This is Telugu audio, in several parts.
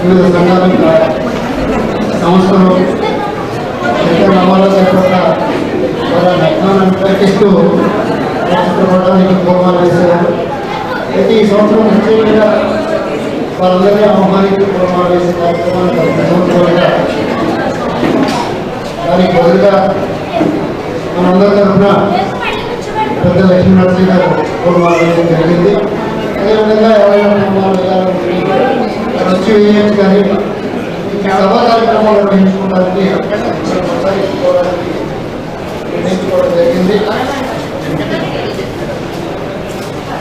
వివిధ సంఘాలు సంస్థలు నమోదు చేపట్ట వాళ్ళ లక్ష్యాలను ప్రకటిస్తూ చిత్రపటానికి పూర్వాలు వేశారు. అయితే ఈ సంవత్సరం ముఖ్యంగా వాళ్ళందరినీ ఆహ్వానించి పూర్వాలు వేసే కార్యక్రమాన్ని సంవత్సరంగా దానికి బదులుగా మనందరి తరఫున పెద్ద లక్ష్మీనరసింహ గారు పూర్వాలు వేయడం జరిగింది. అదేవిధంగా ఎవరైనా పూర్వాలు వేయాలని వచ్చి వేయచ్చు, కానీ సభా కార్యక్రమాలు నిర్వహించుకోవడానికి నిర్ణయించుకోవడం జరిగింది.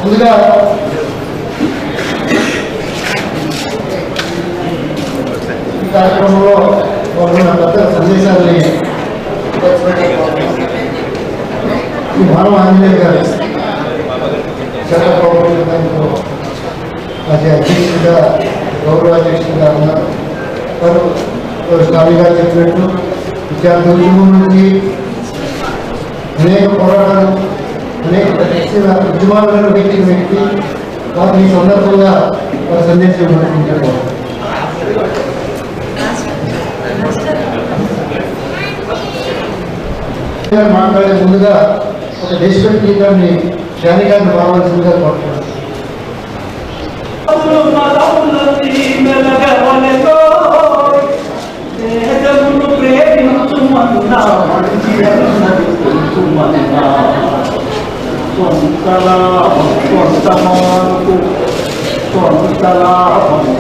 ముందుగా ఈ కార్యక్రమంలో పాల్గొన్న పెద్ద సందేశాలని ఈ మానవ ఆంజనేయ గారు చంద్రబాబు అది అధ్యక్షుడిగా గౌరవ అధ్యక్షుడిగా ఉన్నారు. స్వామి గారు చెప్పినట్టు విద్యార్థి ఉద్యమం నుంచి అనేక పోరాటాలు అనేక ఉద్యమాలను పెట్టిన వ్యక్తి వారు ఈ సందర్భంగా వారి సందేశం పంపించారు. మాట్లాడే ముందుగా ఒక దేశభక్తి గీతాన్ని శ్యానిగారిని పాల్గొనవలసిందిగా కోరుతున్నాను.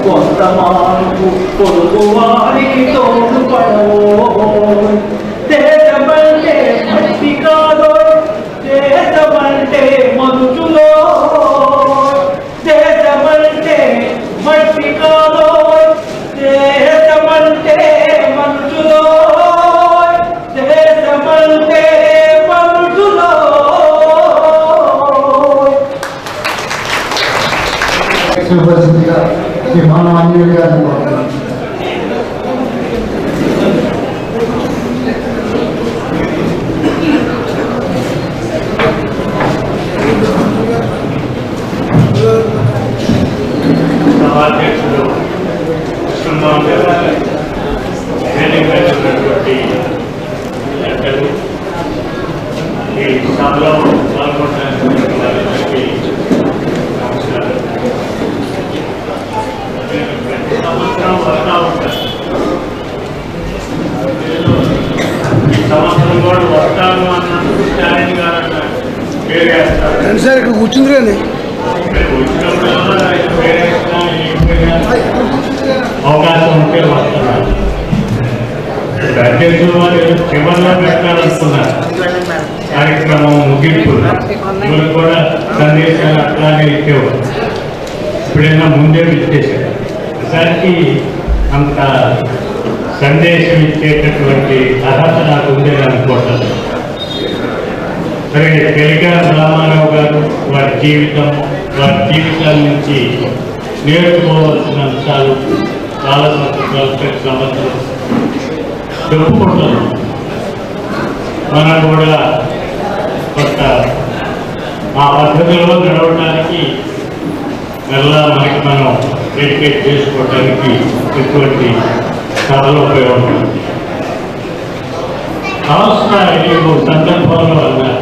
కొంతమానుకు పొరుగు వారికి తోడుపడవో, దేశమంటే మట్టి కాదో, దేశమంటే మనుషులో, దేశమంటే మట్టి కాదో, దేశమంటే మనుషులో, దేశమంటే మనుషులో. పరిస్థితిగా ఈ మానవ ఆంజనేయులు గారిని సభాధ్యక్షుడు కృష్ణమోహన్ గారు, వేదికైనటువంటి పెద్దలు, ఈ సభలో పాల్గొనడానికి వారికి నమస్కారం. ప్రతి సంవత్సరం వస్తూ ఉంటారు, ఈ సంవత్సరం కూడా వస్తాను అన్నట్టు స్టాలిన్ గారు అన్నారు, పేరు వేస్తారు సార్. ఇక్కడ కూర్చుందిరండి. అవకాశం ఉంటే వస్తున్నారు. అధ్యక్షులు వారు చివరిలో పెట్టాలనుకున్నారు కార్యక్రమం ముగింపు ఇప్పుడు కూడా సందేశాలు అట్లాగే ఇచ్చేవారు. ఎప్పుడైనా ముందే ఇచ్చేసారు. ఈసారికి అంత సందేశం ఇచ్చేటటువంటి అర్హత నాకు ఉందని అనుకుంటాను. సరే, పెరిగారు రామారావు గారు వారి జీవితాల నుంచి నేర్చుకోవాల్సిన అంశాలు చాలా సంవత్సరం చెప్పుకుంటారు. మనం కూడా కొత్త ఆ పద్ధతిలో నడవడానికి మళ్ళా మనకి మనం డెడికేట్ చేసుకోవడానికి ఎటువంటి సభలో ఉపయోగపడుతుంది. అవసరం సందర్భంలో అన్నారు,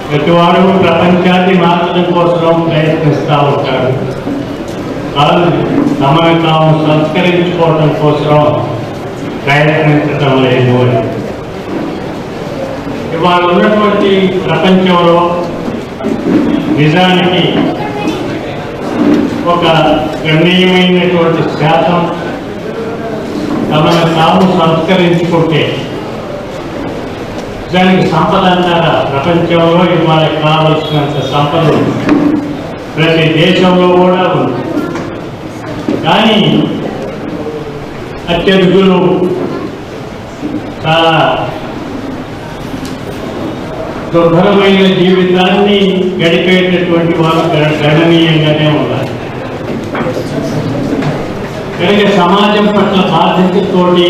ప్రతివారు ప్రపంచాన్ని మార్చడం కోసం ప్రయత్నిస్తూ ఉంటారు, వాళ్ళు తమను తాము సంస్కరించుకోవడం కోసం ప్రయత్నించడం లేదు అని. ఇవాళ ఉన్నటువంటి ప్రపంచంలో నిజానికి ఒక గణనీయమైనటువంటి శాతం తమను తాము సంస్కరించుకుంటే దానికి సంపద అంటారా? ప్రపంచంలో ఇవాళ కావలసినంత సంపద ఉంది, ప్రతి దేశంలో కూడా ఉంది. కానీ అత్యధికులు చాలా దుర్భరమైన జీవితాన్ని గడిపేటటువంటి వారు గణనీయంగానే ఉన్నారు. కనుక సమాజం పట్ల బాధ్యతతోటి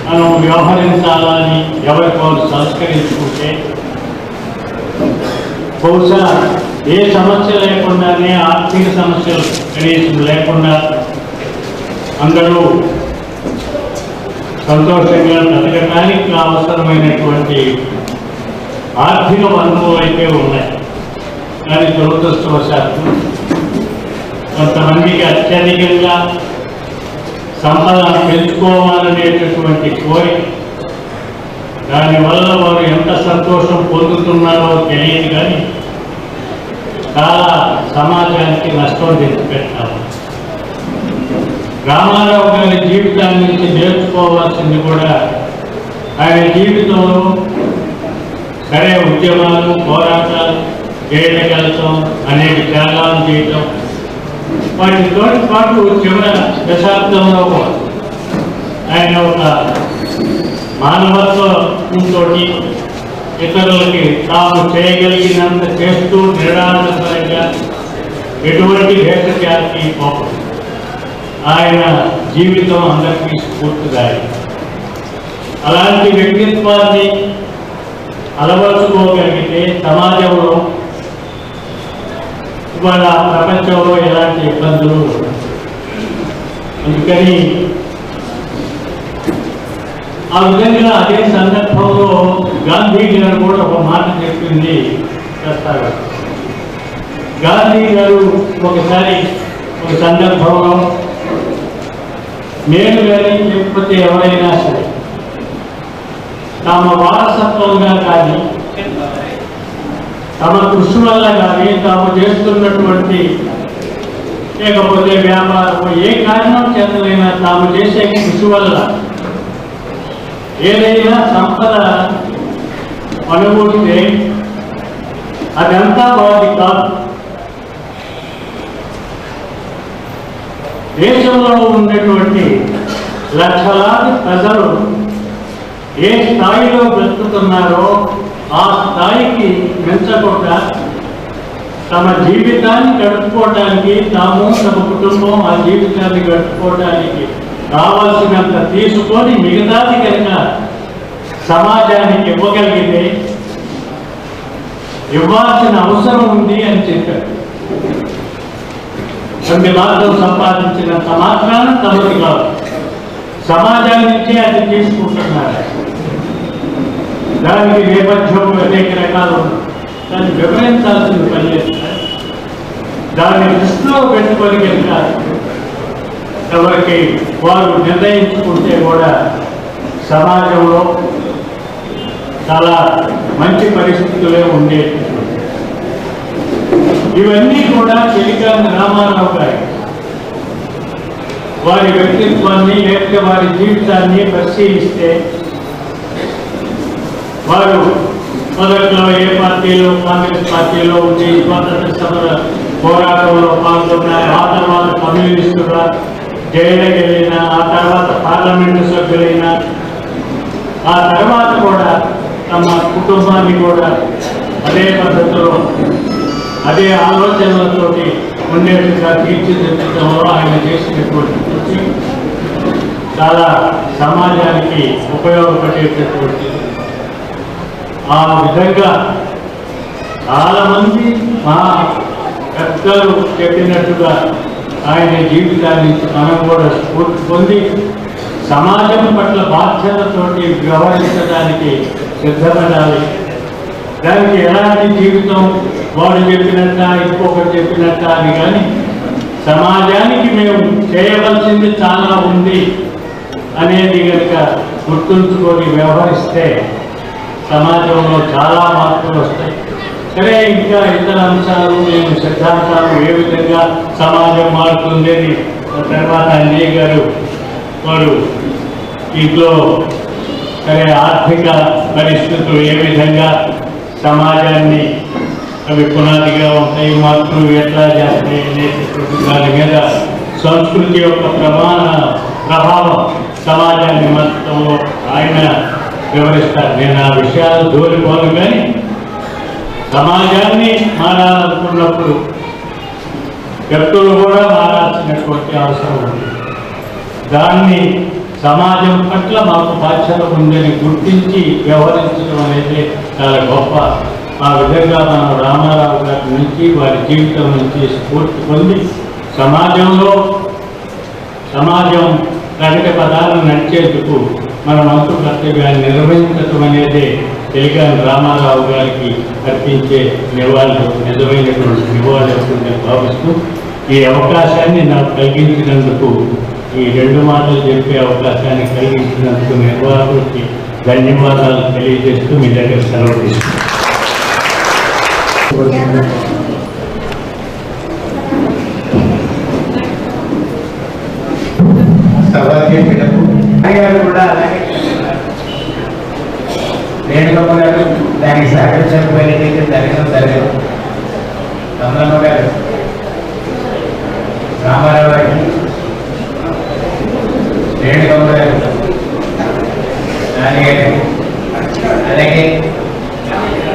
మనం వ్యవహరించాలని ఎవరికి వాళ్ళు సంస్కరించుకుంటే బహుశా ఏ సమస్య లేకుండానే, ఆర్థిక సమస్యలు కనీసం లేకుండా అందరూ సంతోషంగా బతకడానికి అవసరమైనటువంటి ఆర్థిక వనరులు అయితే ఉన్నాయి. కానీ దురదృష్టవశాత్తు కొంతమందికి అత్యధికంగా సంపద పెంచుకోవాలనేటటువంటి కోరిక, దానివల్ల వారు ఎంత సంతోషం పొందుతున్నారో తెలియదు. కానీ చాలా సమాజానికి నష్టం తెచ్చిపెట్టాలి. రామారావు గారి జీవితాన్ని నుంచి నేర్చుకోవాల్సింది కూడా, ఆయన జీవితంలో సరే ఉద్యమాలు, పోరాటాలు, జైలుకి వెళ్ళటం, అనేక త్యాగాలు చేయటం, వాటితో పాటు చివరి దశాబ్దంలో ఆయన ఒక మానవత్వంతో ఇతరులకి తాము చేయగలిగినంత చేస్తూ నిరాడంబరంగా ఎటువంటి భేదజాతి పోపం ఆయన జీవితం అందరికీ స్ఫూర్తిదాయి. అలాంటి వ్యక్తిత్వాన్ని అలవర్చుకోగలిగితే సమాజంలో ఇవాళ ప్రపంచంలో ఎలాంటి ఇబ్బందులు. అందుకని ఆ విధంగా అదే సందర్భంలో గాంధీ గారు కూడా ఒక మాట చెప్పింది చేస్తారు. గాంధీ గారు ఒకసారి ఒక సందర్భంలో నేను కానీ లేకపోతే ఎవరైనా సరే తమ వారసత్వంగా కానీ తమ కృషి వల్ల కానీ తాము చేస్తున్నటువంటి లేకపోతే వ్యాపారం ఏ కారణం చేతనైనా తాము చేసే కృషి వల్ల ఏదైనా సంపద అనుభూతే అదంతా వారి కాదు. దేశంలో ఉండేటువంటి లక్షలాది ప్రజలు ఏ స్థాయిలో బ్రతుకుతున్నారో ఆ స్థాయికి మించకుండా తమ జీవితాన్ని గడుపుకోవటానికి, తాము తమ కుటుంబం ఆ జీవితాన్ని గడుపుకోవటానికి కావాల్సినంత తీసుకొని మిగతాది కనుక సమాజానికి ఇవ్వగలిగితే ఇవ్వాల్సిన అవసరం ఉంది అని చెప్పారు. కొన్ని మార్గం సంపాదించినంత మాత్రాన తమది కాదు, సమాజాన్నిచ్చే అది తీసుకుంటున్నారు. దానికి నేపథ్యం అనేక రకాలు దాన్ని వివరించాల్సిన పని లేదు. దాన్ని దృష్టిలో పెట్టుకొని కనుక ఎవరికి వారు నిర్ణయించుకుంటే కూడా సమాజంలో చాలా మంచి పరిస్థితులే ఉండేవి. ఇవన్నీ కూడా చెలికాని రామారావు గారి వారి వ్యక్తిత్వాన్ని లేకపోతే వారి జీవితాన్ని పరిశీలిస్తే వారు మొదట్లో ఏ పార్టీలో, కాంగ్రెస్ పార్టీలో ఉండి స్వాతంత్ర సమర పోరాటంలో పాల్గొన్నారు. ఆ తర్వాత కమ్యూనిస్టుగా జైలుకి వెళ్ళిన, ఆ తర్వాత పార్లమెంటు సభ్యులైన, ఆ తర్వాత కూడా తమ కుటుంబాన్ని కూడా అదే పద్ధతిలో అదే ఆలోచనలతోటి ఉండేట్టుగా తీర్చిదిద్దడంలో ఆయన చేసినటువంటి కృషి చాలా సమాజానికి ఉపయోగపడేటటువంటి. ఆ విధంగా చాలామంది మా పెద్దలు చెప్పినట్టుగా ఆయన జీవితాన్ని మనం కూడా స్ఫూర్తి పొంది సమాజం పట్ల బాధ్యతతోటి వ్యవహరించడానికి సిద్ధపడాలి. దానికి ఎలాంటి జీవితం వాడు చెప్పినట్ట ఇంకొకటి చెప్పినట్ట అని కానీ సమాజానికి మేము చేయవలసింది చాలా ఉంది అనేది కనుక గుర్తుంచుకొని వ్యవహరిస్తే సమాజంలో చాలా మార్పులు వస్తాయి. సరే, ఇంకా ఇతర అంశాలు, నేను సిద్ధాంతాలు ఏ విధంగా సమాజం మారుతుంది అని తర్వాత అన్నయ్య గారు వారు ఇంట్లో సరే ఆర్థిక పరిస్థితులు ఏ విధంగా సమాజాన్ని అవి పునాదిగా ఉంటాయి, మార్పులు ఎట్లా చేస్తాయి అనేటటువంటి దాని మీద సంస్కృతి యొక్క ప్రభావం సమాజాన్ని మొత్తంలో ఆయన వివరిస్తారు. నేను ఆ విషయాలు జోలిపోను, కానీ సమాజాన్ని మారాలనుకున్నప్పుడు వ్యక్తులు కూడా మారాల్సినటువంటి అవసరం ఉంది. దాన్ని సమాజం పట్ల మాకు బాధ్యత ఉందని గుర్తించి వ్యవహరించడం అనేది చాలా గొప్ప. ఆ విధంగా మనం రామారావు గారి నుంచి, వారి జీవితం నుంచి స్ఫూర్తి పొంది సమాజంలో సమాజం ప్రగతి పదాలను నడిచేందుకు మన వంతు కర్తవ్యాన్ని నిర్వహించడం అనేది చెలికాని రామారావు గారికి అర్పించే నివాళులు నిజమైనటువంటి నివాళులు భావిస్తూ ఈ అవకాశాన్ని నాకు కలిగించినందుకు, ఈ 2 మాటలు చెప్పే అవకాశాన్ని కలిగించినందుకు నిర్వాహకులకి ధన్యవాదాలు తెలియజేస్తూ మీ దగ్గర సెలవు తీసుకుంటాను. సభాధ్యక్షులకు గారు కూడా అలాగే రేణుకమ్మ గారు దానికి సహకరించకపోయినట్టయితే జరగదు. కమలమ్మ గారు, రామారావు గారికి, రేణుకమ్మ గారు, నాని గారు, అలాగే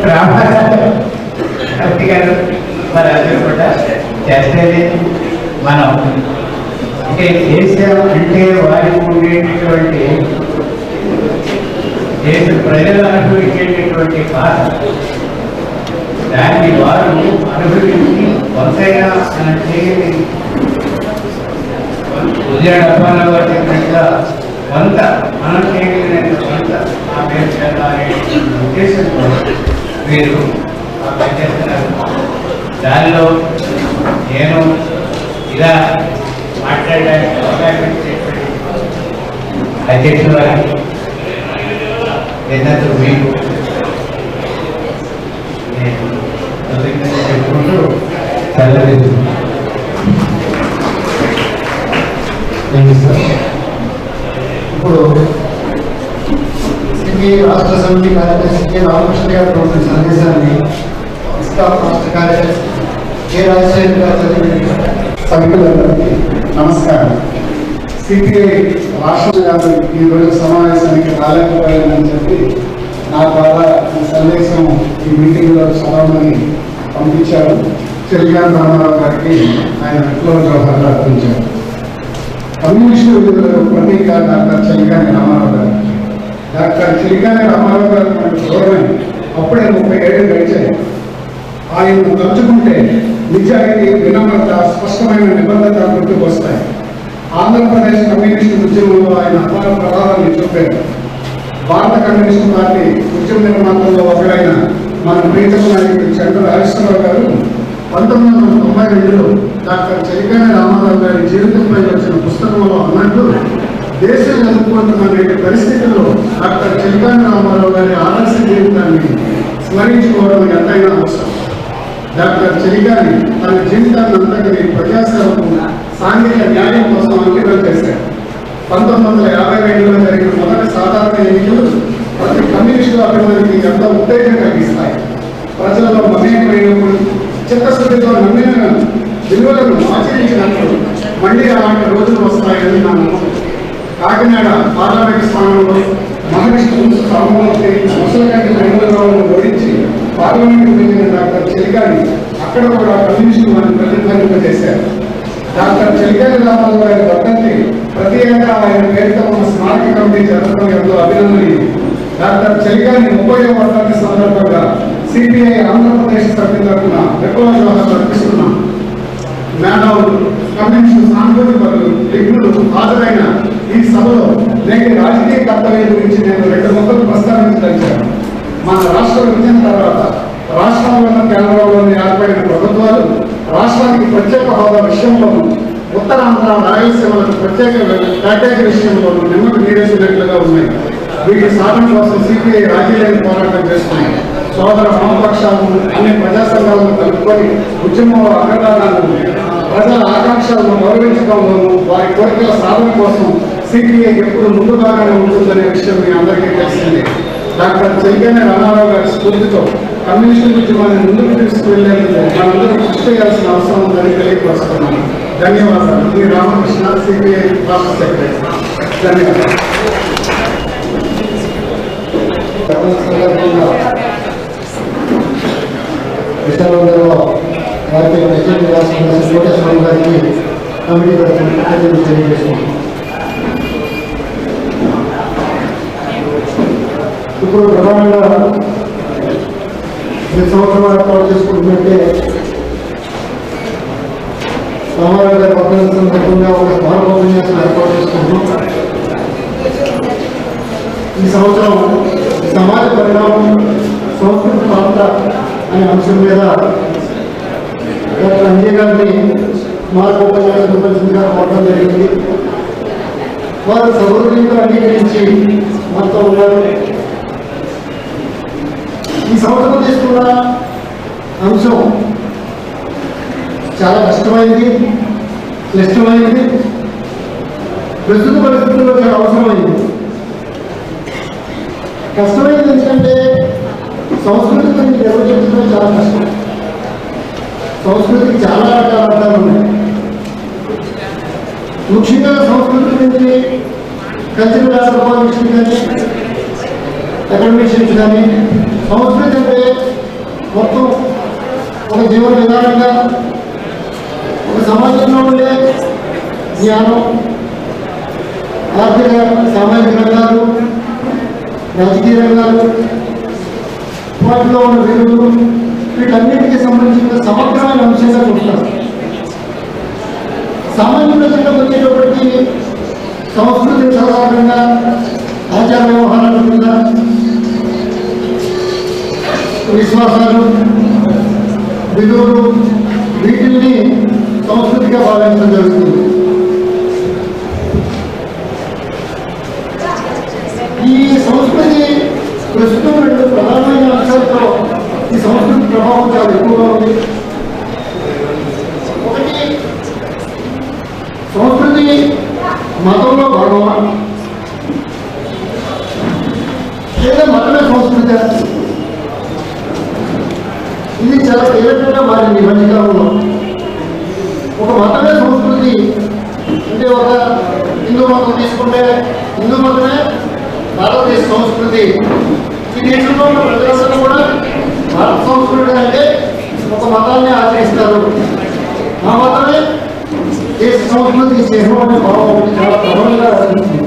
రామారావు గారు వారందరూ కూడా చేస్తేనే మనం అంటే దేశం అంటే వారికి ఉండేటటువంటి దేశ ప్రజలు అనుభవించేటటువంటి బాధ దాన్ని వారు అనుభవించి కొంతైనా మన చేయని ఉదయం డబ్బాలో చెప్పినట్టుగా కొంత మనం చేయగలిగిన కొంత ఆ పేరు చేయాలనే ఉద్దేశంతో వీరు పనిచేస్తున్నారు. దానిలో నేను ఇలా మాట్లాడడానికి అవకాశం ఇచ్చేటువంటి అధ్యక్షుల వారికి ఎన్నతో మీకు నేను కృతజ్ఞత చెప్పుకుంటూ సెలవు. ఇప్పుడు సిపి రాష్ట్ర సమితి కార్యదర్శి కె రామకృష్ణ గారి సందేశాన్ని ఇస్లాం రాష్ట్ర కార్యదర్శి కె రాజశేఖర్ గారు చదివి సభ్యులందరికీ నమస్కారం. సిపిఐ రాష్ట్ర గారు ఈరోజు సమావేశానికి రాలేకపోయారని చెప్పి నా ద్వారా ఈ సందేశం ఈ మీటింగ్లో చదవమని పంపించారు. చెలికాని రామారావు గారికి ఆయన విప్లవ జవహర్లు అర్పించారు. కమ్యూనిస్టు విధులకు ప్రతీక డాక్టర్ చెలికాని రామారావు గారు. డాక్టర్ చెలికాని రామారావు గారు మనకు దూరమే. అప్పుడే 30 ఏళ్ళు గడిచాయి. ఆయనను తలుచుకుంటే నిజాయితీ, వినమ్రత, స్పష్టమైన నిబద్ధత గుర్తుకు వస్తాయి. ఆంధ్రప్రదేశ్ కమ్యూనిస్టు ఉద్యమంలో ఆయన అపార ప్రభావాన్ని చూపారు. భారత కమ్యూనిస్టు పార్టీ ఉద్యమ నిర్మాణంలో ఒకరైన మన ప్రియతమ నాయకుడు చంద్ర రాజేశ్వరరావు గారు 1992లో డాక్టర్ చెలికాని రామారావు గారి జీవితంపై వచ్చిన పుస్తకంలో అన్నట్టు, దేశం ఎదుర్కొంటున్న నేటి పరిస్థితుల్లో డాక్టర్ చెలికాని రామారావు గారి ఆదర్శ జీవితాన్ని స్మరించుకోవడం ఎంతైనా అవసరం. డాక్టర్ చెలికాని తన జీవితాన్ని అంతటిని ప్రజాసేవకు, సాంఘిక న్యాయం కోసం అంకితం చేశారు. 1952లో జరిగిన మొదటి సాధారణ ఎన్నికలు ప్రతి కమ్యూనిస్టు అభివృద్ధికి ఎంతో ఉత్తేజం కలిగిస్తాయి. ప్రజలలో మమేకమైనప్పుడు, చిత్తశుద్ధితో నమ్మిన విలువలను ఆచరించినప్పుడు మళ్ళీ అలాంటి రోజులు వస్తాయని నా నమ్మకం. కాకినాడ పార్లమెంట్ స్థానంలో మహావిష్ణు రామమూర్తి ముసలకంటి వెంకటరావును ఓడించి పార్లమెంట్ వెళ్ళిన డాక్టర్ చెలికాని అక్కడ కూడా కమ్యూనిస్టు వారిని ప్రతిధ్వనింపజేశారు. డాక్టర్ చెలికాని రామారావు గారి వర్ధంతి ప్రతి ఏటా ఆయన పేరుతో ఉన్న స్మారక కమిటీ జరగడం ఎంతో అభినందనీయం. డాక్టర్ చెలికాని 30వ వర్ధంతి సందర్భంగా సిపిఐ ఆంధ్రప్రదేశ్ సభ్యుల తరఫున విప్లవ జవహర్లు అర్పిస్తున్నాం. మేధావులు, కమ్యూనిస్టు సానుభూతి పరులు, విఘ్నులు హాజరైన ఈ సభలో నేటి రాజకీయ కర్తవ్యం గురించి నేను 2 ముక్కలు ప్రస్తావించదలిచాను. మన రాష్ట్ర విభజన తర్వాత రాష్ట్రంలోని కేంద్రంలోని ఏర్పడిన ప్రభుత్వాలు రాష్ట్రానికి ప్రత్యేక హోదా విషయంలోనూ, ఉత్తరాంధ్ర రాయలసీమలకు ప్రత్యేక ప్యాకేజీ విషయంలోనూ నిమ్మకు నీరేసినట్లుగా ఉన్నాయి. వీటి సాధన కోసం సిపిఐ రాజీలేని పోరాటం చేస్తున్నాయి. సోదర వామపక్షాలను, అన్ని ప్రజా సంఘాలను కలుపుకొని ఉద్యమంలో అగ్రదానాలను, ప్రజల ఆకాంక్షలను గౌరవించడంలోనూ, వారి కోరికల సాధన కోసం సిపిఐ ఎప్పుడు ముందుగానే ఉంటుందనే విషయం మీ అందరికీ తెలిసిందే. డాక్టర్ చెలికాని రామారావు గారి స్ఫూర్తితో కమ్యూనిస్టు ఉద్యమాన్ని ముందుకు తీసుకువెళ్లేందుకు మనందరూ కృషి చేయాల్సిన అవసరం ఉందని తెలియపరుస్తున్నాను. ధన్యవాదాలు. మీ రామకృష్ణ, సిపిఐ రాష్ట్ర సెక్రటరీ. ధన్యవాదాలు. విశాలంలో వారికి ప్రెసిడెంట్ రాష్ట్ర కోటేశ్వరం గారికి కమిటీ తరఫున తెలియజేస్తున్నాం. ఇప్పుడు ప్రధానంగా ఈ సంవత్సరం ఏర్పాటు చేసుకుంటుంటే రామారావు గారి వర్ధంతి సందర్భంగా ఒక స్మారకోపన్యాసం సంవత్సరం సమాజ పరిణామం సంస్కృతి పాత్ర అనే అంశం మీద డాక్టర్ అంజయ్ గారిని మార్గోపన్యాసంగా కోరడం జరిగింది. వారు సౌకర్యంగా అంగీకరించి మనతో ఉన్నారు. ఈ సంవత్సరం తీసుకున్న అంశం చాలా కష్టమైంది, క్లిష్టమైంది, ప్రస్తుత పరిస్థితుల్లో చాలా అవసరమైంది. కష్టమైంది ఎందుకంటే సంస్కృతి గురించి నిర్వచించడం చాలా కష్టం. సంస్కృతికి చాలా రకాల అర్థాలు ఉన్నాయి. ముఖ్యంగా సంస్కృతి గురించి కల్చరల్ ఆంథ్రోపాలజిస్ట్ కానీ అకాడమిషియన్స్ కానీ సంస్కృతి అంటే మొత్తం ఒక జీవన విధానంగా ఒక సమాజంలో ఉండే జ్ఞానం, ఆర్థిక సామాజిక రంగాలు, రాజకీయ రంగాలు, వాటిలో ఉన్న విలువలు, వీటన్నిటికీ సంబంధించిన సమగ్రమైన అంశంగా చూస్తారు. సామాన్య ప్రజలకు వచ్చేటప్పటికీ సంస్కృతి సాధారణంగా ఆచార వ్యవహారాల మీద, విశ్వాసాలు, విలువలు, వీటిని సంస్కృతిగా భావించడం జరుగుతుంది. ఈ సంస్కృతి ప్రస్తుతం రెండు ప్రధానమైన అంశాలతో ఈ సంస్కృతి ప్రభావం చాలా ఎక్కువగా ఉంది. ఒకటి, సంస్కృతి మతంలో భాగమా లేదా మతమే సంస్కృతి? ఇది చాలా కీలకంగా మారింది ఈ మధ్యకాలంలో. ఒక మతమే సంస్కృతి అంటే ఒక హిందూ మతం తీసుకుంటే హిందూ మతమే భారతదేశ సంస్కృతి. ఈ దేశంలో ఉన్న ప్రజలందరూ కూడా భారత సంస్కృతి అంటే ఒక మతాన్ని ఆచరిస్తారు. ఆ మతమే దేశ సంస్కృతి చిహ్నం అనే భావం చాలా ప్రబలంగా రాస్తుంది.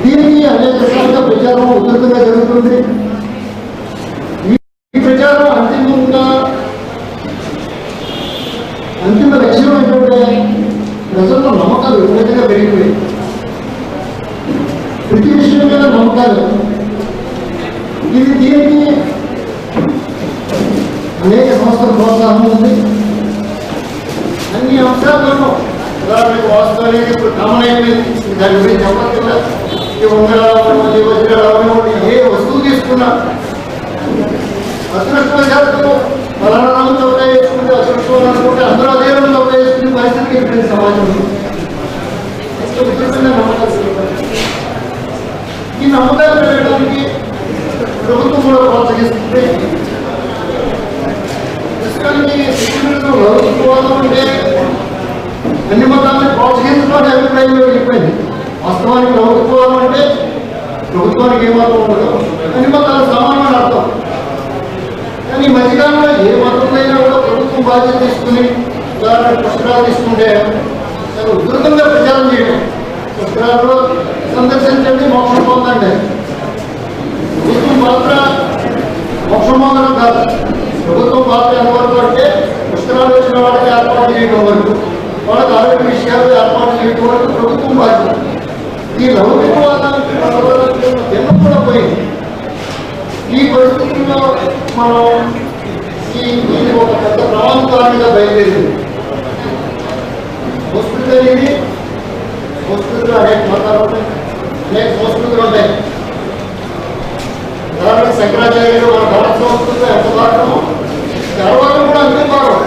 దీనికి అనేక రకాలుగా ప్రచారం ఉధృతంగా జరుగుతుంది. ఈ ప్రచారం అంతిమ లక్ష్యం ఏంటంటే ప్రజల్లో నమ్మకాలు విపరీతంగా పెరిగిపోయి ప్రతి విషయం మీద నమ్మకాలు. దీనికి అనేక సంస్థల ప్రోత్సాహం ఉంది. అన్ని అంశాల్లోనూ ఉదాహరణకు వాస్తు అనేది ఇప్పుడు కామన్ అయిపోయింది. దాని గురించి చెప్పకుండా ఈ ఉంగరాలు, ఈ వజ్రాలు, ఏ వస్తువు తీసుకున్నా అదృష్టవశాత్తు ఫలానా రంగుతో ఉపయోగించుకుంటే అదృష్టం అనుకుంటే అందరూ అదే రంగులో ఉపయోగించుకునే పరిస్థితికి ఇప్పుడు సమాజంలో ఈ నమ్మకాలు పెరగడానికి ప్రభుత్వం కూడా ప్రోత్సహిస్తుంది. ప్రభుత్వం అంటే అన్ని మతాలను ప్రోత్సహించడానికి అభిప్రాయంలో వెళ్ళిపోయింది. వాస్తవానికి ప్రభుత్వం అంటే ప్రభుత్వానికి ఏమాత్రం ఉండదు, అన్ని మతాలు సమానమైన అర్థం. కానీ ఈ మధ్యకాలంలో ఏ మతంలో కూడా ప్రభుత్వం బాధ్యత తీసుకుని ఉదాహరణ పుస్తకాలు తీసుకుంటే ఉధృతంగా ప్రచారం చేయడం, పుస్తకాలలో సందర్శించండి మోక్షం పొందండి. ప్రభుత్వం పాత్ర మోక్షం పొందడం కాదు. ప్రభుత్వం పాత్ర ఎంతవరకు అంటే పుస్తకాలు వచ్చిన వాళ్ళకి ఏర్పాటు చేయడం వరకు, వాళ్ళకి ఆరోగ్య విషయాలు ఏర్పాటు చేయడం వరకు ప్రభుత్వం బాధ్యత. ఈ లౌకికవాదానికి ఎన్నో కూడా పోయింది. ఈ పరిస్థితుల్లో మనం ఇది ఒక పెద్ద ప్రమాదకారణంగా బయలుదేరింది. సంస్కృతి అనేది సంస్కృతిలో అనేక మతాలు ఉంటాయి, అనేక సంస్కృతులు ఉంటాయి. ఉదాహరణకు శంకరాచార్యులు మన భారత సంస్కృతిలో ఎంత భాగమో తర్వాత కూడా అంతే భాగం.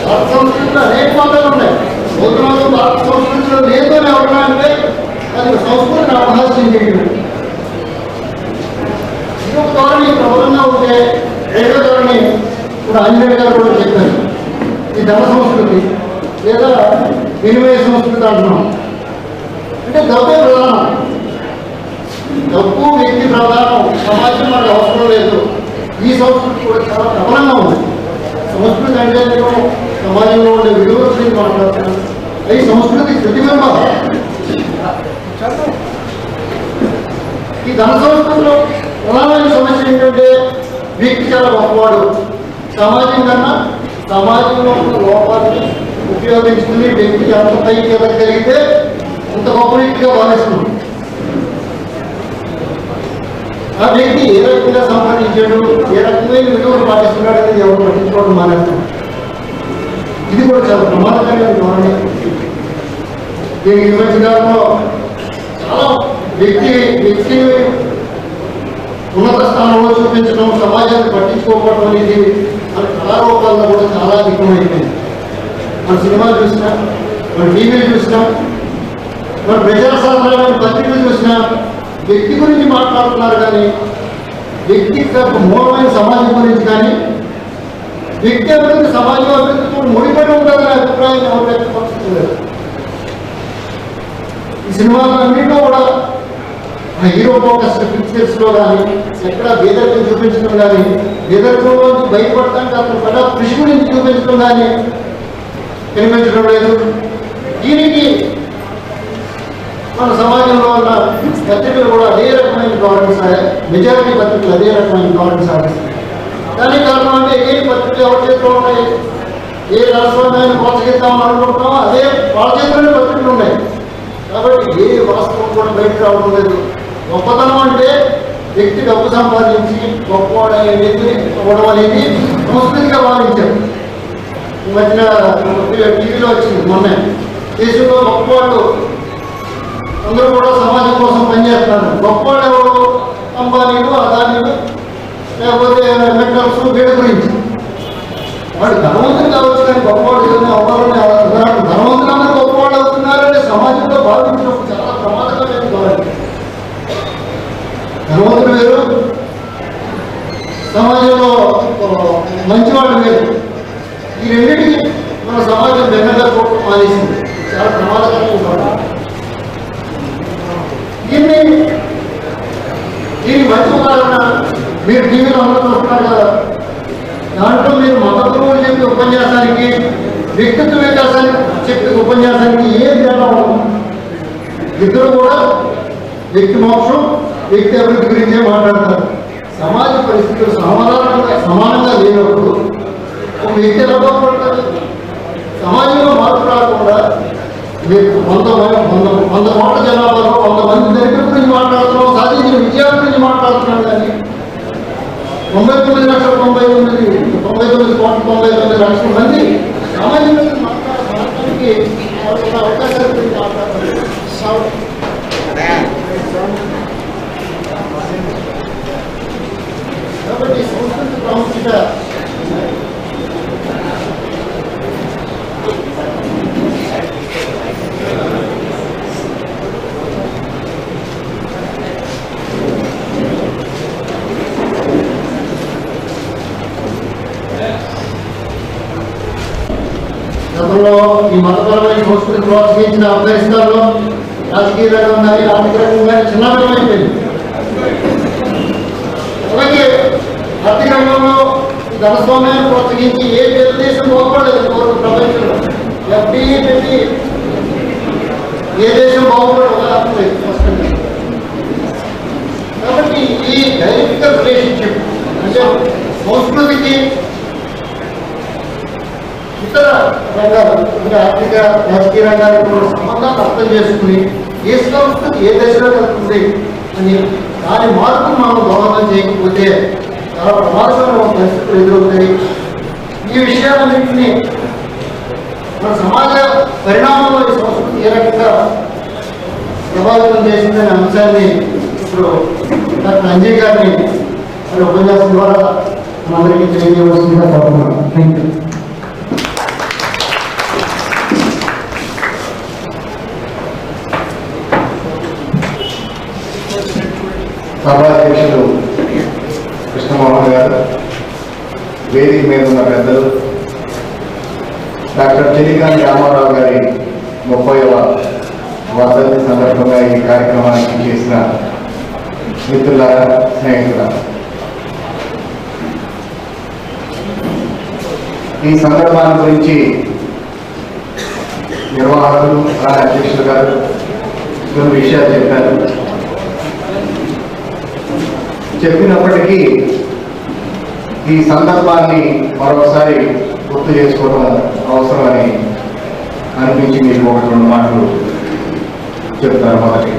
భారత సంస్కృతిలో అనేక మతాలు ఉన్నాయి. బౌద్ధ మతం భారత సంస్కృతిలో లేదు అని ఎవరన్నా అంటే అది సంస్కృతిని అపహాస్యం చేయడం. ఇంకొక ధోరణి ప్రబలంగా ఉంటే రెండో ధోరణి ఇప్పుడు ఆంజనేయ గారు కూడా చెప్పారు, ఈ ధన సంస్కృతి లేదా వినిమయ సంస్కృతి అంటున్నాం. అంటే డబ్బే ప్రధానం, డబ్బు వ్యక్తి ప్రధానం, సమాజం మనకు అవసరం లేదు. ఈ సంస్కృతి కూడా చాలా ప్రబలంగా ఉంది. సంస్కృతి అంటే సమాజంలో ఉండే విలువల గురించి మాట్లాడుతున్నాం. అవి సంస్కృతి ప్రతిబింబం. ఈ ధన సంస్కృతిలో ప్రధానమైన సమస్య ఏంటంటే వ్యక్తి చాలా గొప్పవాడు, సమాజం కన్నా సమాజంలో ఉన్న లోపాన్ని ఉపయోగించుకుని వ్యక్తికి అంత పైకి ఎదగలిగితే అంత గొప్ప వ్యక్తిగా భావిస్తున్నాం. ఆ వ్యక్తి ఏ రకంగా సంపాదించాడు, ఏ రకమైన విలువలు పాటిస్తున్నాడు అనేది ఎవరు పట్టించుకోవడం మానేస్తాం. ఇది కూడా చాలా ప్రమాదకరమైన ధోరణి. దీనికి ఈ మధ్యకాలంలో చాలా వ్యక్తి ఉన్నత స్థానంలో చూపించడం, సమాజాన్ని పట్టించుకోకపోవడం అనేది మన కళారూపాల్లో కూడా చాలా అధికమైపోయింది. మన సినిమాలు చూసినా, మన టీవీలు చూసినా, మన ప్రజాసాధారణమైన పత్రికలు చూసినా వ్యక్తి గురించి మాట్లాడుతున్నారు కానీ వ్యక్తి మూలమైన సమాజం గురించి కానీ వ్యక్తి అభివృద్ధి సమాజం అభివృద్ధితో ముడిపడి ఉంటుందనే అభిప్రాయం ఎవరు వ్యక్తపరుస్తున్నారు. ఈ సినిమాలన్నింటిలో కూడా హీరో ఫోకస్ పిక్చర్స్లో కానీ ఎక్కడ బేదరికం చూపించడం కానీ, బేదరికంలోంచి బయటపడటానికి అతను పడ కృషి గురించి చూపించడం కానీ కనిపించడం లేదు. దీనికి మన సమాజంలో ఉన్న పత్రికలు కూడా అదే రకమైన గవర్నెన్స్, మెజారిటీ పత్రికలు అదే రకమైన గవర్నెన్స్ సాధిస్తాయి. దానికి కారణం అంటే ఏ పత్రికలు ఎవరి చేతిలో ఉన్నాయి, ఏ రాష్ట్రాన్ని ప్రోత్సహిద్దామని అనుకుంటున్నామో అదే వాళ్ళ చేతిలోనే పత్రికలు ఉన్నాయి. కాబట్టి ఏ వాస్తవం కూడా బయటకు రావడం లేదు. గొప్పతనం అంటే వ్యక్తి డబ్బు సంపాదించి గొప్పవాడు వ్యక్తిని అవ్వడం అనేది సంస్కృతిగా భావించారు. ఈ మధ్యన టీవీలో వచ్చింది మొన్న, దేశంలో గొప్పవాళ్ళు అందరూ కూడా సమాజం కోసం పనిచేస్తున్నారు. గొప్పవాళ్ళు ఎవరు? అంబానీలు, అదానీలు, లేకపోతే మెట్రల్స్, వీడి గురించి. వాడు ధనవంతులు కావచ్చు కానీ గొప్పవాడు అవ్వాలని ధనవంతులందరూ గొప్పవాళ్ళు అవుతున్నారంటే సమాజంలో భావించినప్పుడు చాలా ప్రమాదకరమైన భావించారు. ధనవంతులు వేరు, సమాజంలో మంచివాళ్ళు వేరు. ఈ రెండింటికి మన సమాజం బెన్నగా చూడటం మానేసింది. చాలా ప్రమాదకరమైన భావం. దీనికి మంచి ఉదాహరణ మీరు టీవీలో అందరూ చూస్తున్నారు కదా. దాంట్లో మీరు మత గురువులు చెప్పే ఉపన్యాసానికి, వ్యక్తిత్వ వికాసానికి చెప్పే ఉపన్యాసానికి ఏం తేడా ఉంటుంది? ఇద్దరు కూడా వ్యక్తి మోక్షం, వ్యక్తి అభివృద్ధి గురించే మాట్లాడతారు. సమాజ పరిస్థితులు సమానంగా లేనప్పుడు ఒక వ్యక్తి ఎలా బాగుపడతారు? సమాజంలో మార్పు రాకుండా మీరు 100 కోట్ల జనాభాలో 100 మంది దళితుల గురించి మాట్లాడుతున్నాం, సాధించిన విజయాల గురించి మాట్లాడుతున్నాం కానీ 99,99,99,99 మంది సమాజం గురించి మాట్లాడడానికి అవకాశాల గురించి మాట్లాడుతున్నారు. కాబట్టి సంస్కృతి ప్రాముఖ్యత గతంలో ఈ మతపరమైన సంస్కృతి ప్రోత్సహించిన ఆఫ్ఘనిస్తాన్లో రాజకీయ రంగం కానీ ఆర్థిక రంగం కానీ చిన్నమైపోయింది. అలాగే ఆర్థిక రంగంలో ధనస్వామ్యాన్ని ప్రోత్సహించి ఏ దేశం బాగుపడలేదు ప్రపంచంలో. ఎఫ్డీఈ పెట్టి ఏ దేశం బాగుపడలేదు. కాబట్టి ఈ డైరెక్టికల్ రిలేషన్షిప్ అంటే సంస్కృతికి ఇతర రంగాలు అంటే ఆర్థిక రాజకీయ రంగాలకు కూడా సంబంధాన్ని అర్థం చేసుకుని ఏ సంస్కృతి ఏ దశలో వెళ్తుంది అని దాని మార్పును మనం దోహదం చేయకపోతే చాలా ప్రమాదకరమైన పరిస్థితులు ఎదురవుతాయి. ఈ విషయాలన్నింటినీ మన సమాజ పరిణామంలో ఈ సంస్కృతి ఏ రకంగా ప్రభావితం చేసిందనే అంశాన్ని ఇప్పుడు డాక్టర్ అంజయ్ గారిని ఉపన్యాసం ద్వారా మనందరికీ తెలియజేయవలసిందిగా కోరుతున్నాను. Thank you. సభాధ్యక్షులు కృష్ణమోహన్ గారు, వేదిక మీద ఉన్న పెద్దలు, డాక్టర్ చెలికాని రామారావు గారి 30వ వర్ధంతి సందర్భంగా ఈ కార్యక్రమానికి చేసిన మిత్రులారా, స్నేహితులారా, ఈ సందర్భాన్ని గురించి నిర్వాహకులు అధ్యక్షులు గారు కొన్ని విషయాలు చెప్పారు. చెప్పినప్పటికీ ఈ సందర్భాన్ని మరొకసారి గుర్తు చేసుకోవడం అవసరమని అనిపించి మీకు 1-2 మాటలు చెప్తాను. మొదటి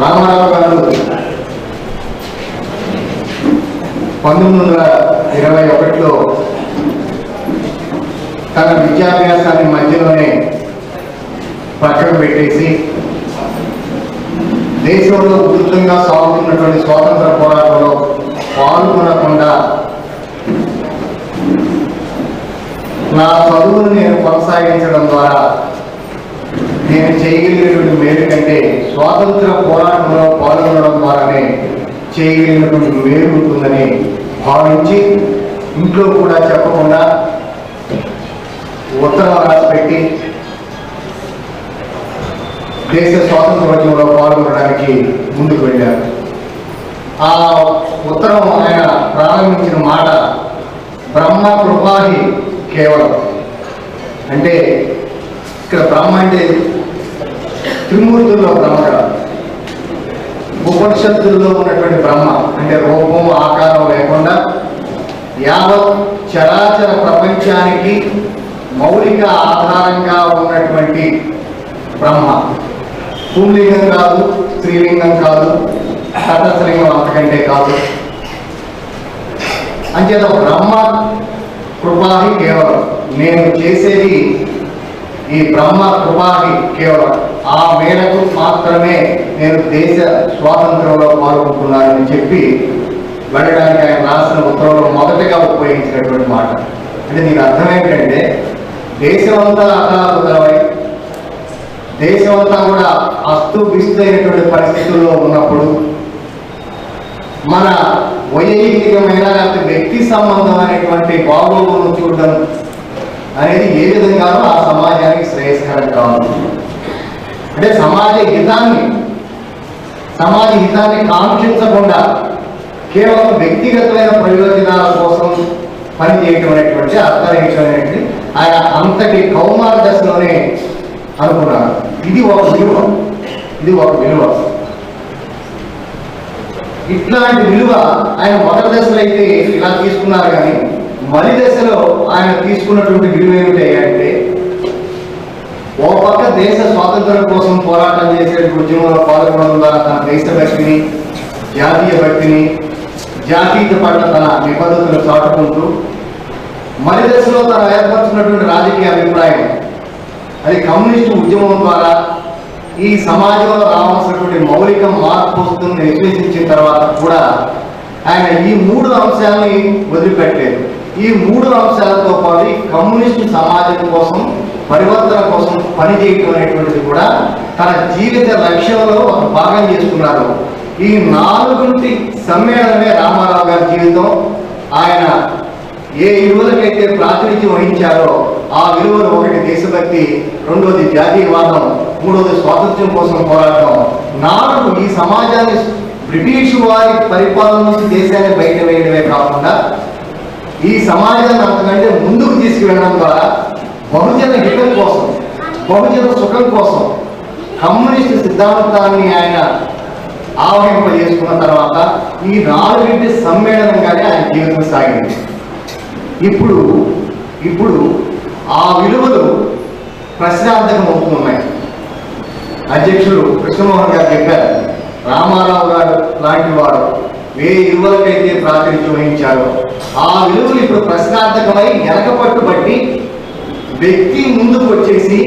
రామారావు గారు 1921లో తన విద్యాభ్యాసాన్ని మధ్యలోనే పక్కన పెట్టేసి దేశంలో ఉధృతంగా సాగుతున్నటువంటి స్వాతంత్ర పోరాటంలో పాల్గొనకుండా నా చదువును నేను కొనసాగించడం ద్వారా నేను చేయగలిగినటువంటి మేలు కంటే స్వాతంత్ర పోరాటంలో పాల్గొనడం ద్వారానే చేయగలిగినటువంటి మేలు ఉంటుందని భావించి ఇంట్లో కూడా చెప్పకుండా ఉత్తరం రాసిపెట్టి దేశ స్వాతంత్రోద్యమంలో పాల్గొనడానికి ముందుకు వెళ్ళారు. ఆ ఉత్తరం ఆయన ప్రారంభించిన మాట బ్రహ్మ కృపాహి కేవలం. అంటే ఇక్కడ బ్రహ్మ అంటే త్రిమూర్తుల్లో బ్రహ్మ కాదు, ఉపనిషత్తుల్లో ఉన్నటువంటి బ్రహ్మ అంటే రూపం ఆకారం లేకుండా యావత్ చరాచర ప్రపంచానికి మౌలిక ఆధారంగా ఉన్నటువంటి బ్రహ్మ. పుంలింగం కాదు, స్త్రీలింగం కాదు, తటస్థలింగం అంతకంటే కాదు. అంచేత బ్రహ్మ కృపాహి కేవలం. నేను చేసేది ఈ బ్రహ్మ కృపాహి కేవలం. ఆ మేరకు మాత్రమే నేను దేశ స్వాతంత్రంలో పాల్గొంటున్నానని చెప్పి వెళ్ళడానికి ఆయన రాసిన ఉత్తరంలో మొదటగా ఉపయోగించినటువంటి మాట. అంటే దీని అర్థం ఏంటంటే దేశమంతా అకాలకుతలమై దేశమంతా కూడా అస్తువిస్తైనటువంటి పరిస్థితుల్లో ఉన్నప్పుడు మన వైయక్తికమైన లేకపోతే వ్యక్తి సంబంధమైనటువంటి బాగోగులను చూడడం అనేది ఏ విధంగానూ ఆ సమాజానికి శ్రేయస్కరం కాదు. అంటే సమాజ హితాన్ని కాంక్షించకుండా కేవలం వ్యక్తిగతమైన ప్రయోజనాల కోసం పనిచేయటం అనేటువంటి అర్థరహితమైనటువంటి ఆయన అంతటి కౌమార దశలోనే అనుకున్నారు. ఇది ఒక విలువ. ఇట్లాంటి విలువ ఆయన మొదటి దశలో అయితే ఇలా తీసుకున్నారు, కానీ మలి దశలో ఆయన తీసుకున్నటువంటి విలువ ఏమిటి అంటే ఓ పక్క దేశ స్వాతంత్రం కోసం పోరాటం చేసే ఉద్యమంలో పాల్గొనడం ద్వారా తన దేశభక్తిని, జాతీయ భక్తిని, జాతీయత పట్ల తన నిబద్ధతను చాటుకుంటూ మలి దశలో తను ఏర్పరుచున్నటువంటి రాజకీయ అభిప్రాయం అది కమ్యూనిస్టు ఉద్యమం ద్వారా ఈ సమాజంలో రావాల్సినటువంటి మౌలిక మార్పు వస్తుందని విశ్లేషించిన తర్వాత కూడా ఆయన ఈ 3 అంశాలని వదిలిపెట్టలేదు. ఈ 3 అంశాలతో పాటు ఈ కమ్యూనిస్టు సమాజం కోసం, పరివర్తన కోసం పనిచేయటం అనేటువంటిది కూడా తన జీవిత లక్ష్యంలో ఒక భాగం చేసుకున్నారు. ఈ 4 సమ్మేళనమే రామారావు గారి జీవితం. ఆయన ఏ విలువలకైతే ప్రాతినిధ్యం వహించారో ఆ విలువలు, ఒకటి దేశభక్తి, రెండోది జాతీయవాదం, మూడోది స్వాతంత్ర్యం కోసం పోరాటం, 4 ఈ సమాజాన్ని బ్రిటిష్ వారి పరిపాలన నుంచి దేశాన్ని బయట వేయడమే కాకుండా ఈ సమాజాన్ని అంతకంటే ముందుకు తీసుకువెళ్ళడం ద్వారా బహుజన హితం కోసం, బహుజన సుఖం కోసం కమ్యూనిస్టు సిద్ధాంతాన్ని ఆయన ఆవహింపజేసుకున్న తర్వాత ఈ 4 సమ్మేళనంగానే ఆయన జీవితం సాగింది. ఇప్పుడు ఆ విలువలు ప్రశ్నార్థకం అవుతున్నాయి. అధ్యక్షుడు కృష్ణమోహన్ గారు చెప్పారు, రామారావు గారు లాంటి వారు ఏ విలువలకైతే ప్రాతినిధ్యం వహించారో ఆ విలువలు ఇప్పుడు ప్రశ్నార్థకమై వెనకపట్టుబట్టి వ్యక్తి ముందుకు వచ్చేసి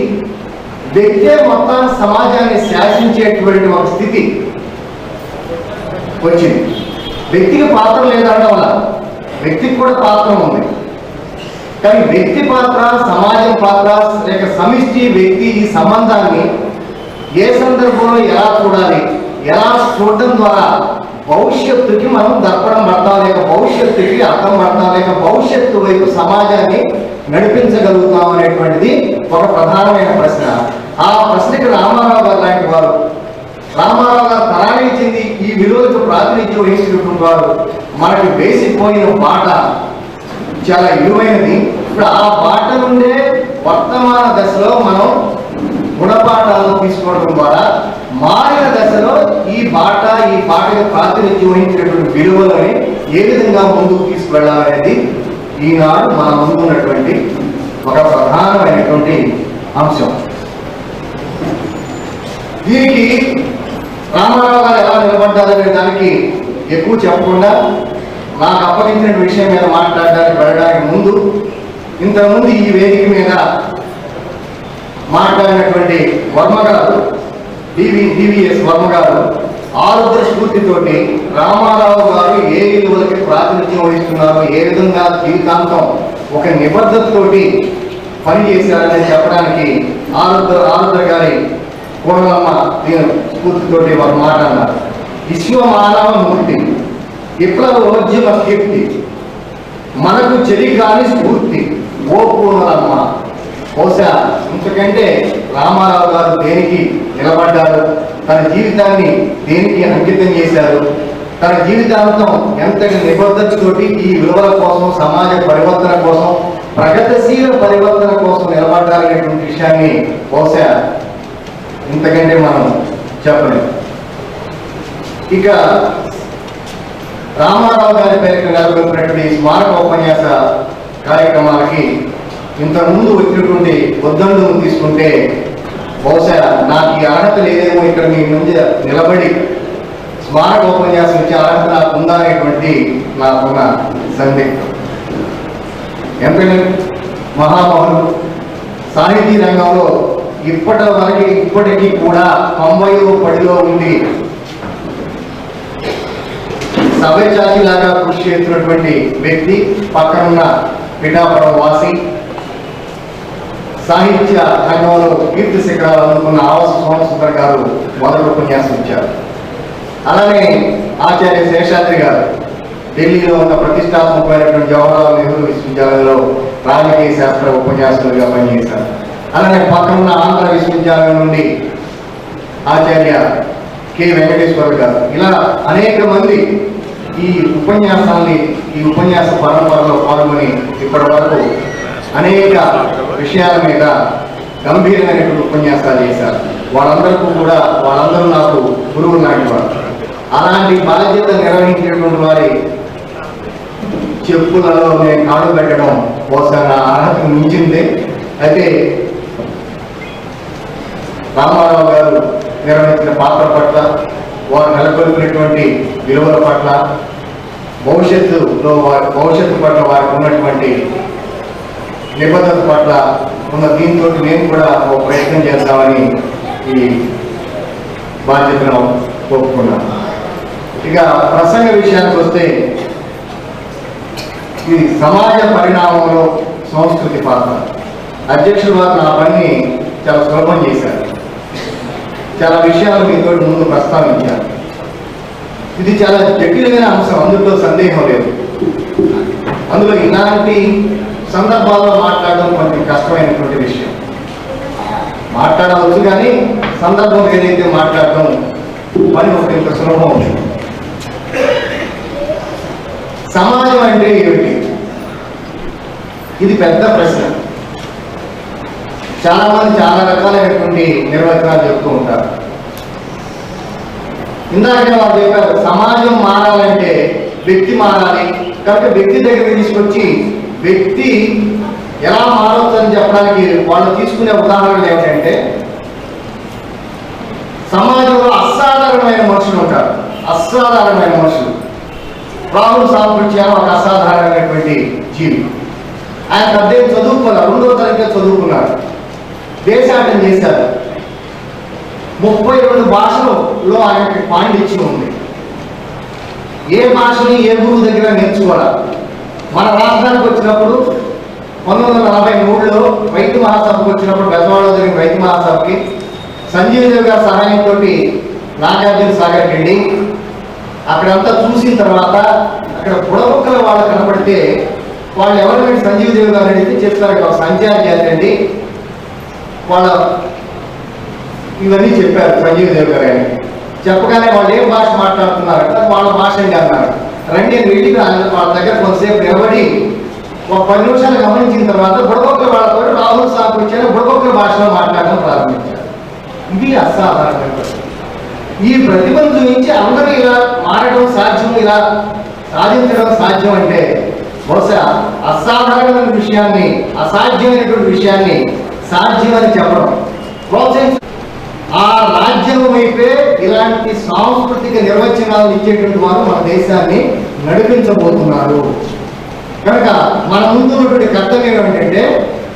వ్యక్తే మొత్తాన్ని సమాజాన్ని శాసించేటువంటి ఒక స్థితి వచ్చింది. వ్యక్తికి పాత్ర లేదనడం వల్ల వ్యక్తికి కూడా పాత్ర ఉంది, కానీ వ్యక్తి పాత్ర, సమాజం పాత్ర లేక సమిష్టి వ్యక్తి ఈ సంబంధాన్ని ఏ సందర్భంలో ఎలా చూడాలి, ఎలా చూడడం ద్వారా భవిష్యత్తుకి మనం దర్పణం పడతాం, లేక భవిష్యత్తుకి అర్థం పడతాం, లేక భవిష్యత్తు వైపు సమాజాన్ని నడిపించగలుగుతాం అనేటువంటిది ఒక ప్రధానమైన ప్రశ్న. ఆ ప్రశ్నకి రామారావు గారు లాంటి వారు, రామారావు గారు తరానికి చెంది ఈ విలువలకు ప్రాతినిధ్యం వహించినటువంటి వారు మనకి వేసిపోయిన బాట చాలా విలువైనది. ఇప్పుడు ఆ బాట నుండే వర్తమాన దశలో మనం గుణపాఠాలను తీసుకోవడం ద్వారా మారిన దశలో ఈ బాటకు ప్రాతినిధ్యం వహించినటువంటి విలువలని ఏ విధంగా ముందుకు తీసుకువెళ్ళాలనేది ఈనాడు మన ముందు ఉన్నటువంటి ఒక ప్రధానమైనటువంటి అంశం. దీనికి రామారావు గారు ఎలా నిలబడ్డారనే దానికి ఎక్కువ చెప్పకుండా నాకు అప్పగించిన విషయం మీద మాట్లాడడానికి వెళ్ళడానికి ముందు ఇంతకుముందు ఈ వేదిక మీద మాట్లాడినటువంటి వర్మ గారు డివిఎస్ వర్మ గారు ఆరుద్ర స్ఫూర్తితోటి రామారావు గారు ఏ విలువలకి ప్రాతినిధ్యం వహిస్తున్నారు, ఏ విధంగా జీవితాంతం ఒక నిబద్ధతతోటి పనిచేశారని చెప్పడానికి ఆరుద్ర గారి కోడలమ్మ దీని స్ఫూర్తితోటి వారు మాట్లాడారు. విశ్వమానవ మూర్తి, విప్లవోద్యమ కీర్తి, మనకు చెలి కాని స్ఫూర్తి ఓ పూర్ణలమ్మ. బహుశా ఇంతకంటే రామారావు గారు దేనికి నిలబడ్డారు, తన జీవితాన్ని దేనికి అంకితం చేశారు, తన జీవితాంతం ఎంతటి నిబద్ధతతోటి ఈ విలువల కోసం, సమాజ పరివర్తన కోసం, ప్రగతిశీల పరివర్తన కోసం నిలబడ్డారనేటువంటి విషయాన్ని బహుశా ఇంతకంటే మనం చెప్పలేము. ఇక రామారావు గారి పేరుకు నెలకొల్పినటువంటి స్మారక ఉపన్యాస కార్యక్రమాలకి ఇంతకుముందు వచ్చినటువంటి ఉద్దండును తీసుకుంటే బహుశా నాకు ఈ అర్హత లేదేమో ఇక్కడ మీ ముందు నిలబడి స్మారక ఉపన్యాసం ఇచ్చే అర్హత నాకు ఉందా అనేటువంటి నాకున్న సందిగ్ధం. ఎంపీ మహామహులు సాహితీ రంగంలో ఇప్పటికీ కూడా 90వ పడిలో ఉండి సవ్యచాచిలాగా కృషి చేస్తున్నటువంటి వ్యక్తి, పక్కనున్న పిఠాపురం వాసి, సాహిత్య రంగంలో కీర్తి శిఖరాలు అందుకున్న ఆవాస సోమసుందర్ గారు మొదటి ఉపన్యాసం ఇచ్చారు. అలానే ఆచార్య శేషాద్రి గారు ఢిల్లీలో ఉన్న ప్రతిష్టాత్మకమైనటువంటి జవహర్లాల్ నెహ్రూ విశ్వవిద్యాలయంలో రాజకీయ శాస్త్ర ఉపన్యాసకులుగా పనిచేశారు. అలానే పక్కనున్న ఆంధ్ర విశ్వవిద్యాలయం నుండి ఆచార్య కె వెంకటేశ్వర గారు, ఇలా అనేక మంది ఈ ఉపన్యాస పరంపరలో పాల్గొని ఇప్పటి వరకు అనేక విషయాల మీద గంభీరమైనటువంటి ఉపన్యాసాలు చేశారు. వాళ్ళందరూ నాకు గురువులు లాంటి వారు. అలాంటి బాధ్యత నిర్వహించినటువంటి వారి చెప్పులలో నేను కాడు పెట్టడం బహుశా నా అర్హతకు మించిందే. అయితే రామారావు గారు నిర్వహించిన పాత్ర పట్ల, వారు నెలకొల్పినటువంటి విలువల పట్ల, భవిష్యత్తు పట్ల వారికి ఉన్నటువంటి నిబద్ధత పట్ల ఉన్న దీంతో నేను కూడా ఒక ప్రయత్నం చేద్దామని ఈ బాధ్యతను ఒప్పుకున్నాను. ఇక ప్రసంగ విషయానికి వస్తే, ఈ సమాజ పరిణామంలో సంస్కృతి పాత్ర. అధ్యక్షులు వారు నా పని చాలా సులభం చేశారు. చాలా విషయాలు మీతో ముందు ప్రస్తావించారు. ఇది చాలా జటిలమైన అంశం, అందులో సందేహం లేదు. అందులో ఇలాంటి సందర్భాల్లో మాట్లాడడం కొంచెం కష్టమైనటువంటి విషయం. మాట్లాడవచ్చు కానీ సందర్భం ఏదైతే మాట్లాడడం పని ఒక సులభం అవుతుంది. సమాజం అంటే ఏమిటి? ఇది పెద్ద ప్రశ్న. చాలా మంది చాలా రకాలైనటువంటి నిర్వచనాలు చెప్తూ ఉంటారు. ఇందాక వాళ్ళు చెప్పారు, సమాజం మారాలంటే వ్యక్తి మారాలి, కాబట్టి వ్యక్తి దగ్గరికి తీసుకొచ్చి వ్యక్తి ఎలా మారవచ్చు అని చెప్పడానికి వాళ్ళు తీసుకునే ఉదాహరణలు ఏమిటంటే, సమాజంలో అసాధారణమైన మనుషులు ఉంటారు. అసాధారణమైన మనుషులు. రాహుల్ సాంకృత్యాలు ఒక అసాధారణమైనటువంటి జీవి. ఆయన పెద్ద చదువుకున్నారు, 2వ తరగతి చదువుకున్నారు, దేశాటం చేశారు. 32 భాషలలో ఆయనకి పాండిత్యం ఉంది. ఏ భాషని ఏ గురువు దగ్గర నేర్చుకోవాలి. మన రాష్ట్రానికి వచ్చినప్పుడు 1943లో వైద్య మహాసభకు వచ్చినప్పుడు, బెజవాడలో జరిగిన వైద్య మహాసభకి సంజీవ్ దేవ్ గారి సహాయంతో నాగార్జున సాగర్కి వెళ్ళి అక్కడంతా చూసిన తర్వాత అక్కడ బుడబుక్కల వాళ్ళు కనపడితే వాళ్ళు ఎవరైనా సంజీవ్ దేవ్ గారు అడిగితే చెప్తారు, సంచార జాతి అండి, వాళ్ళ ఇవన్నీ చెప్పారు సంజీవ్ దేవ్ గారు అని. చెప్పగానే వాళ్ళు ఏం భాష మాట్లాడుతున్నారంటే వాళ్ళ భాష అండి అన్నారు. రండి వెళ్ళి వాళ్ళ దగ్గర కొంతసేపు నిలబడి ఒక 10 నిమిషాలు గమనించిన తర్వాత బుడబొక్కల వాళ్ళతో రాహుల్ సాబ్ వచ్చారు, బుడబొక్కల భాషలో మాట్లాడడం ప్రారంభించారు. ఇది అసాధారణమైన ప్రతిభ. ఈ ప్రతిభను చూపించి అందరూ ఇలా మారడం సాధ్యం, ఇలా సాధించడం సాధ్యం అంటే బహుశా అసాధారణమైన విషయాన్ని, అసాధ్యమైనటువంటి విషయాన్ని సాధ్యమని చెప్పడం, ప్రోత్సహించ ఆ రాజ్యం వైపే ఇలాంటి సాంస్కృతిక నిర్వచనాలు ఇచ్చేటువంటి వారు మన దేశాన్ని నడిపించబోతున్నారు. కనుక మన ముందు ఉన్నటువంటి కర్తవ్యం ఏంటంటే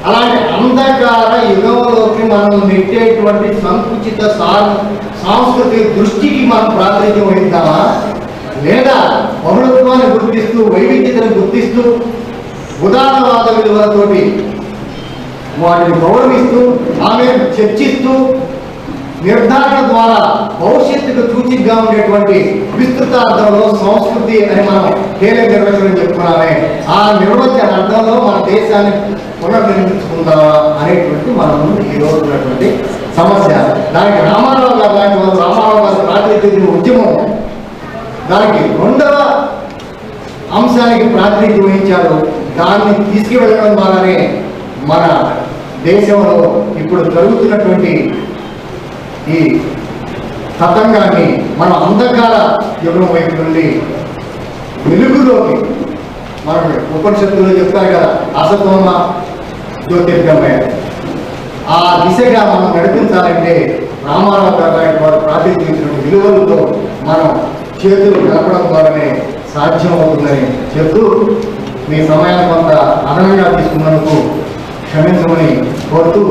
అలాంటి అంధకార యుగంలోకి మనం నెట్టేటువంటి సంకుచిత సాంస్కృతిక దృష్టికి మనం ప్రాతినిధ్యం వహిద్దామా, లేదా బహుళత్వాన్ని గుర్తిస్తూ వైవిధ్యతను గుర్తిస్తూ ఉదారవాద విలువలతోటి వాటిని గౌరవిస్తూ ఆమె చర్చిస్తూ నిర్ధారణ ద్వారా భవిష్యత్తుకు సూచికగా ఉండేటువంటి విస్తృత అర్థంలో సంస్కృతి అని మనం కీలక నిర్వచనం చెప్పుకున్నామే. ఆ నిర్వచన అర్థంలో మన దేశాన్ని పునర్నిర్మించుకుందామా అనేటువంటి మన ముందు ఈ రోజు ఉన్నటువంటి సమస్య. దానికి రామారావు గారు లాంటి వాళ్ళు, రామారావు గారు ప్రాతినిధ్యం ఉద్యమం దానికి రెండవ అంశానికి ప్రాతినిధ్యం వహించారు. దాన్ని తీసుకువెళ్ళడం ద్వారానే మన దేశంలో ఇప్పుడు జరుగుతున్నటువంటి ఈ తతంగాన్ని మనం అంధకార యుగం వైపు నుండి వెలుగులోకి, మనం ఉపనిషత్తులో చెప్తారు కదా, అసతోమ జ్యోతిర్గమయ, ఆ దిశగా మనం నడిపించాలంటే రామారావు గారు లాంటి వారు ప్రాతినిధ్యించినటువంటి విలువలతో మనం చేతులు కలపడం ద్వారానే సాధ్యం అవుతుందని చెప్తూ మీ సమయాన్ని కొంత అదనంగా తీసుకున్నందుకు క్షమించమని కోరుతూ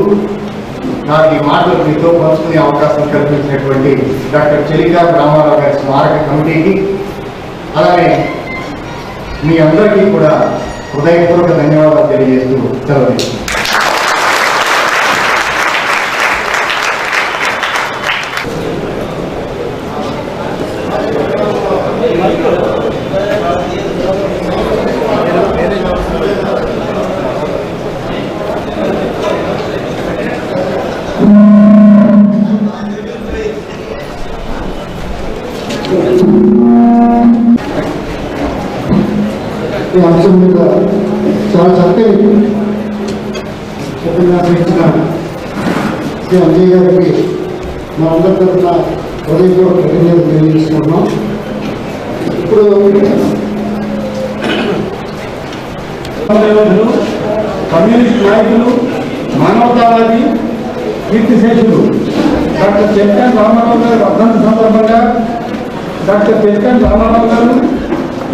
నాకు ఈ మాటలు మీతో పంచుకునే అవకాశం కల్పించినటువంటి డాక్టర్ చెలికాని రామారావు గారి స్మారక కమిటీకి, అలాగే మీ అందరికీ కూడా హృదయపూర్వక ధన్యవాదాలు తెలియజేస్తూ సెలవు. ఈ అంశం మీద చాలా చక్కని ఉపన్యాసం ఇచ్చిన శ్రీ అంజయ్ గారికి మనందరి తరఫున హృదయపూర్వక కృతజ్ఞతలు తెలియజేసుకుంటున్నాం. ఇప్పుడు కమ్యూనిస్ట్ నాయకులు, మానవతావాది, కీర్తిశేషులు డాక్టర్ చెలికాని రామారావు గారి వర్ధంతి సందర్భంగా డాక్టర్ చెలికాని రామారావు గారు,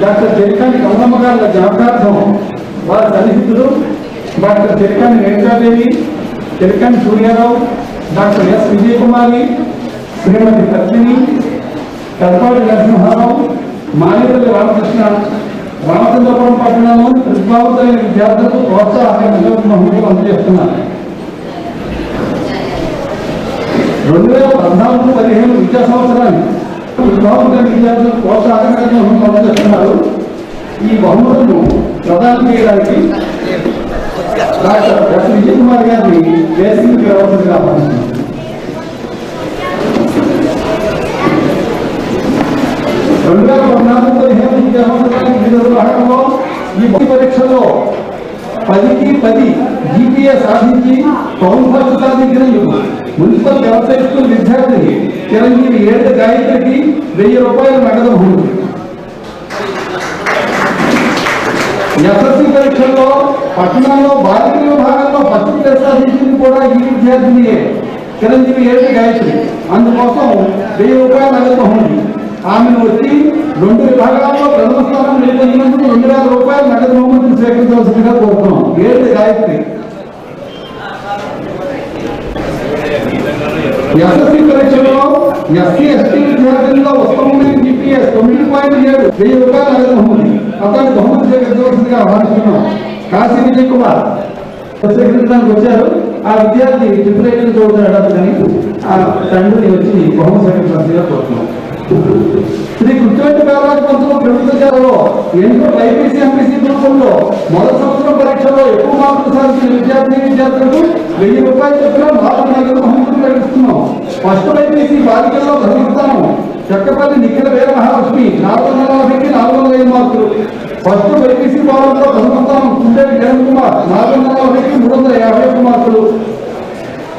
డాక్టర్ చెలికాని కమలమ్మ గారి జ్ఞాపకార్థం వారి సన్నిహితులు డాక్టర్ చెలికాని రేణుకాదేవి, చెలికాని సూర్యారావు, డాక్టర్ ఎస్ విజయకుమారి, శ్రీమతి పద్మిని, కల్పాటి నరసింహారావు, మానేపల్లి రామకృష్ణ, రామచంద్రపురం పట్టణంలో ప్రతిభావంతైన విద్యార్థులకు ప్రోత్సాహక నిలబడిన అందజేస్తున్నారు. 2014-15 విద్యా సంవత్సరాన్ని ప్రతిభావంతైన విద్యార్థులకు ప్రోత్సాహక అందజేస్తున్నారు. ఈ బహుమతులను ప్రదానం చేయడానికి డాక్టర్ ఎస్ విజయకుమార్ గారిని వేసింగ్ వ్యవస్థగా ఆహ్వానిస్తున్నారు. ఈ పరీక్షలో 10కి 10 GPA సాధించి టౌన్ ఫస్ట్ సాధించిన మున్సిపల్ వ్యవసాయ స్కూల్ విద్యార్థి చిరంజీవి ఏడు గాయత్రికి 1000 రూపాయలు నగదు బహుమతి. ఎస్ఎస్సి పరీక్షల్లో పట్టణంలో బాలికల విభాగంలో ఫస్ట్ ప్లేస్ సాధించింది కూడా ఈ విద్యార్థినియే, చిరంజీవి ఏడు గాయత్రి. అందుకోసం 1000 రూపాయలు నగదు బహుమతి. ఆమెను వచ్చి 2 విభాగాల్లో ప్రథమ స్థానం నిలబడినందుకు 2000 రూపాయలు నగదు బహుమతిని స్వీకరించవలసిందిగా కోరుతున్నాం. ఏడు గాయత్రి. ఎస్ఎస్సి పరీక్షలో ఎస్సీ ఎస్టీ విద్యార్థుల్లో ఉత్తమమైన GPS 9.7, 1000 రూపాయలు నగదు బహుమతి. అతను బహుమతి స్వీకరించవలసిందిగా ఆహ్వానిస్తున్నాం. కాశీ విజయ్ కుమార్ స్వీకరించడానికి వచ్చారు. ఆ విద్యార్థి డిప్యూటీ చదువుతాడు కానీ ఆ తండ్రిని వచ్చి బహుమతి స్వీకరించవలసిందిగా కోరుతున్నాం. శ్రీ కృష్ణవేటి పేరాజు పంతులు ప్రభుత్వ శాలలో ఎంట్రో ఐపీసీ ఎంపీసీ గ్రూపుల్లో మొదటి సంవత్సరం పరీక్షలో ఎక్కువ మార్కులు సాధించిన విద్యార్థులకు 1000 రూపాయలు చొప్పున 4 నగదు బహుమతులు ప్రకటిస్తున్నాం. ఫస్ట్ ఐపీసీ బాలికల్లో ప్రథమ స్థానం చక్కపల్లి నిఖిల వీర మహాలక్ష్మి 440కి 405 మార్కులు. ఫస్ట్ ఐపీసీ బాలంలో ప్రథమ స్థానం కుండేటి కిరణ్ కుమార్ 440కి 351 మార్కులు.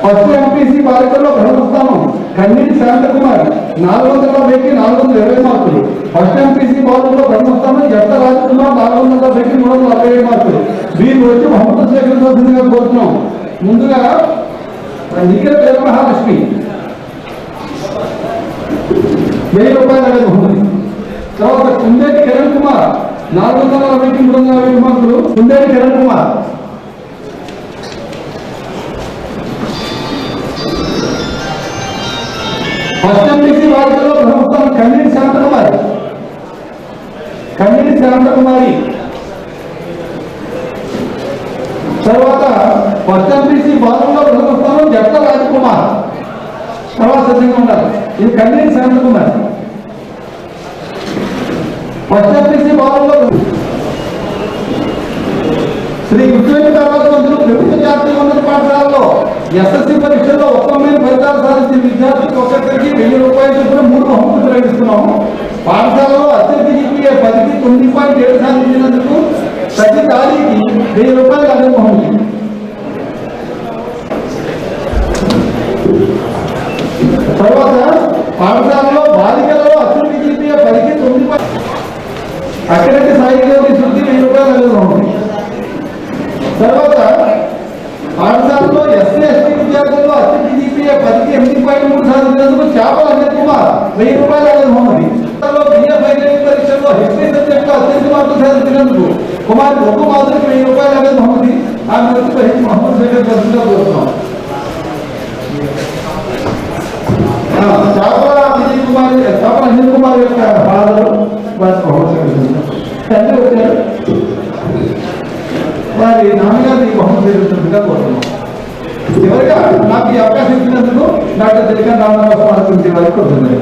ఫస్ట్ ఎంపీసీ బాలికల్లో ప్రథమ స్థానం కన్నీటి శాంతకుమార్ 440కి 420 మార్కులు. ఫస్ట్ ఎంపీసీ బాలులో ప్రథమ స్థానం జట్ట రాజకుమార్ 440కి 347 మార్కులు. వీరు వచ్చి బహుమతులు స్వీకరించవలసిందిగా కోరుతున్నాం. ముందుగా నిఖిల వీర మహాలక్ష్మి 1000 రూపాయలు అనేది బహుమతి. తర్వాత కుందేటి కిరణ్ కుమార్ 440 350 మార్కులు. కుందేటి కిరణ్ కుమార్. ఫస్ట్ ఎంపీసీ వార్డులో ప్రభుత్వం కన్నీటి శాంతకుమారి. కన్నీటి శాంతకుమారి. తర్వాత ఫస్ట్ ఎంపీసీ బాలంలో ప్రభుత్వం జట్ల రాజకుమార్. తర్వాత సిద్ధంగా ఉంటారు. ఇది కన్నీటి శాంతకుమారి. ఫస్ట్ ఎంపీసీ బాలంలో శ్రీ కృష్ణేశ్వరరావు ప్రభుత్వ జాతీయ ఉన్నత పాఠశాలలో ఎస్ఎస్సి పరీక్షల్లో ఉత్తమమైన ఫలితాలు సాధించిన విద్యార్థులకు ఒక్కొక్కరికి 1000 రూపాయలు చొప్పున 3 బహుమతులు ప్రకటిస్తున్నాము. పాఠశాలలో అత్యధిక GPA 10కి 9.7 సాధించినందుకు ప్రతి ఖాళీకి 1000 రూపాయలు అదే బహుమతి. తర్వాత పాఠశాలలో బాలికలలో అత్యధిక GPA 10కి 9. అక్కడికి సాయిదేవి శుద్ధి 1000 రూపాయలు అదే బహుమతి. తర్వాత పాఠశాలలో ఎస్సీ ఎస్టీ విద్యార్థుల్లో అత్యధిక GPA 10కి 8.3 సాధించినందుకు చేపల అనిల్ కుమార్ 1000 రూపాయలు అదే బహుమతి. BA ఫైనల్ పరీక్షల్లో హిస్టరీ సబ్జెక్టులో అత్యధిక మార్కులు సాధించినందుకు కుమార్ ఒక్క మాత్రకి 1000 రూపాయలు అదే బహుమతి. ఆ మేరకు మహమ్మద్ శేఖర్ దర్శనంగా కోరుతున్నాం. చేపల అనిల్ కుమార్ యొక్క ఫాదర్ తండ్రి వచ్చారు. వారి నాన్నగారిని బహుమతి చేస్తున్నట్టుగా కోరుతున్నాం. చివరిగా నాకు ఈ అవకాశం ఇచ్చినందుకు డాక్టర్ తిలకన్ రామారావు సమర్పించే వారికి కోరుతున్నాను.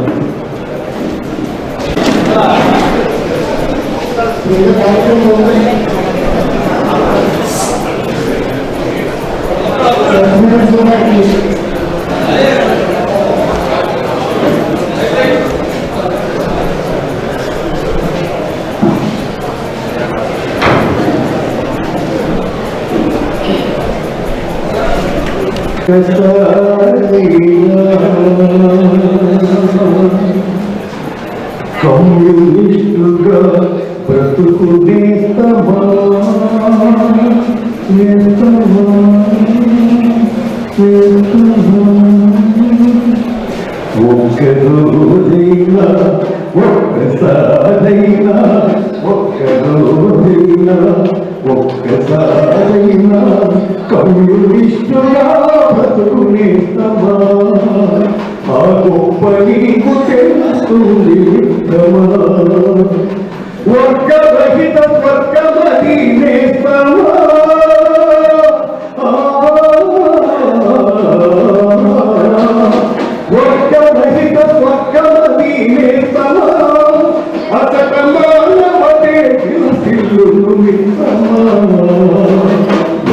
కమ్యూనిస్టుగా బ్రతుకు ఒక్కరోజైనా ఒక్కసారైనా ఒక్కసారైనా కమ్యూనిస్టుగా బ్రతుకునేస్తామా ఆ గొప్ప నీకు తెలుస్తుంది వర్గరహిత స్వర్గమది నేస్తామా వర్గరహిత స్వర్గమది నేస్తామా అతకమాన పటే సిల్లు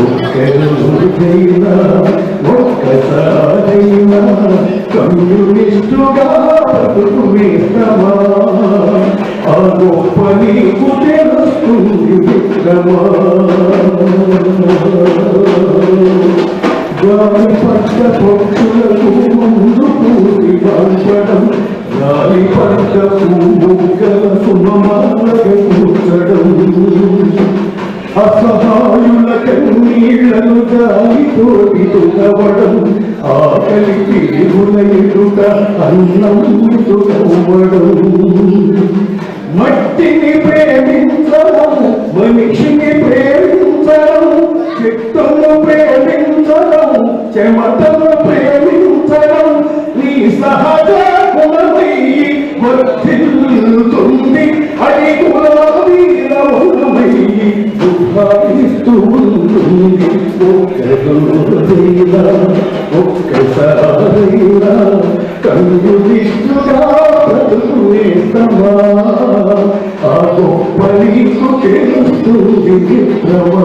ఒక్కరోజైనా ఒక్కసారైనా కమ్యూనిస్టుగా బ్రతుకునేస్తామా ఆ గొప్ప నీకు తెలుస్తుంది విక్రమా గాలి పట్ట పక్షులకు ముందు పూసి పంచడం గాలి పట్ట ముక్కల సుమమాలగా కూర్చడం అసహాయుల కన్నీళ్లను గాలితోటి తునవడం ఆకలి తీరుల ఎదుట అన్నం తునవడం మట్టిని ప్రేమించడం మనిషిని ప్రేమించడం చెట్టును ప్రేమించడం చెమటను ప్రేమించడం నీ సహజ గుణమై వర్తిల్లుతుంది అది గుణమై దుఃఖిస్తూ ఉంటుంది ఒక్కరోజైనా ఒక్కసారైనా కమ్యూనిస్టుగా బ్రతుకునేస్తామా ఆ గొప్ప నీకు తెలుస్తుంది విక్రమా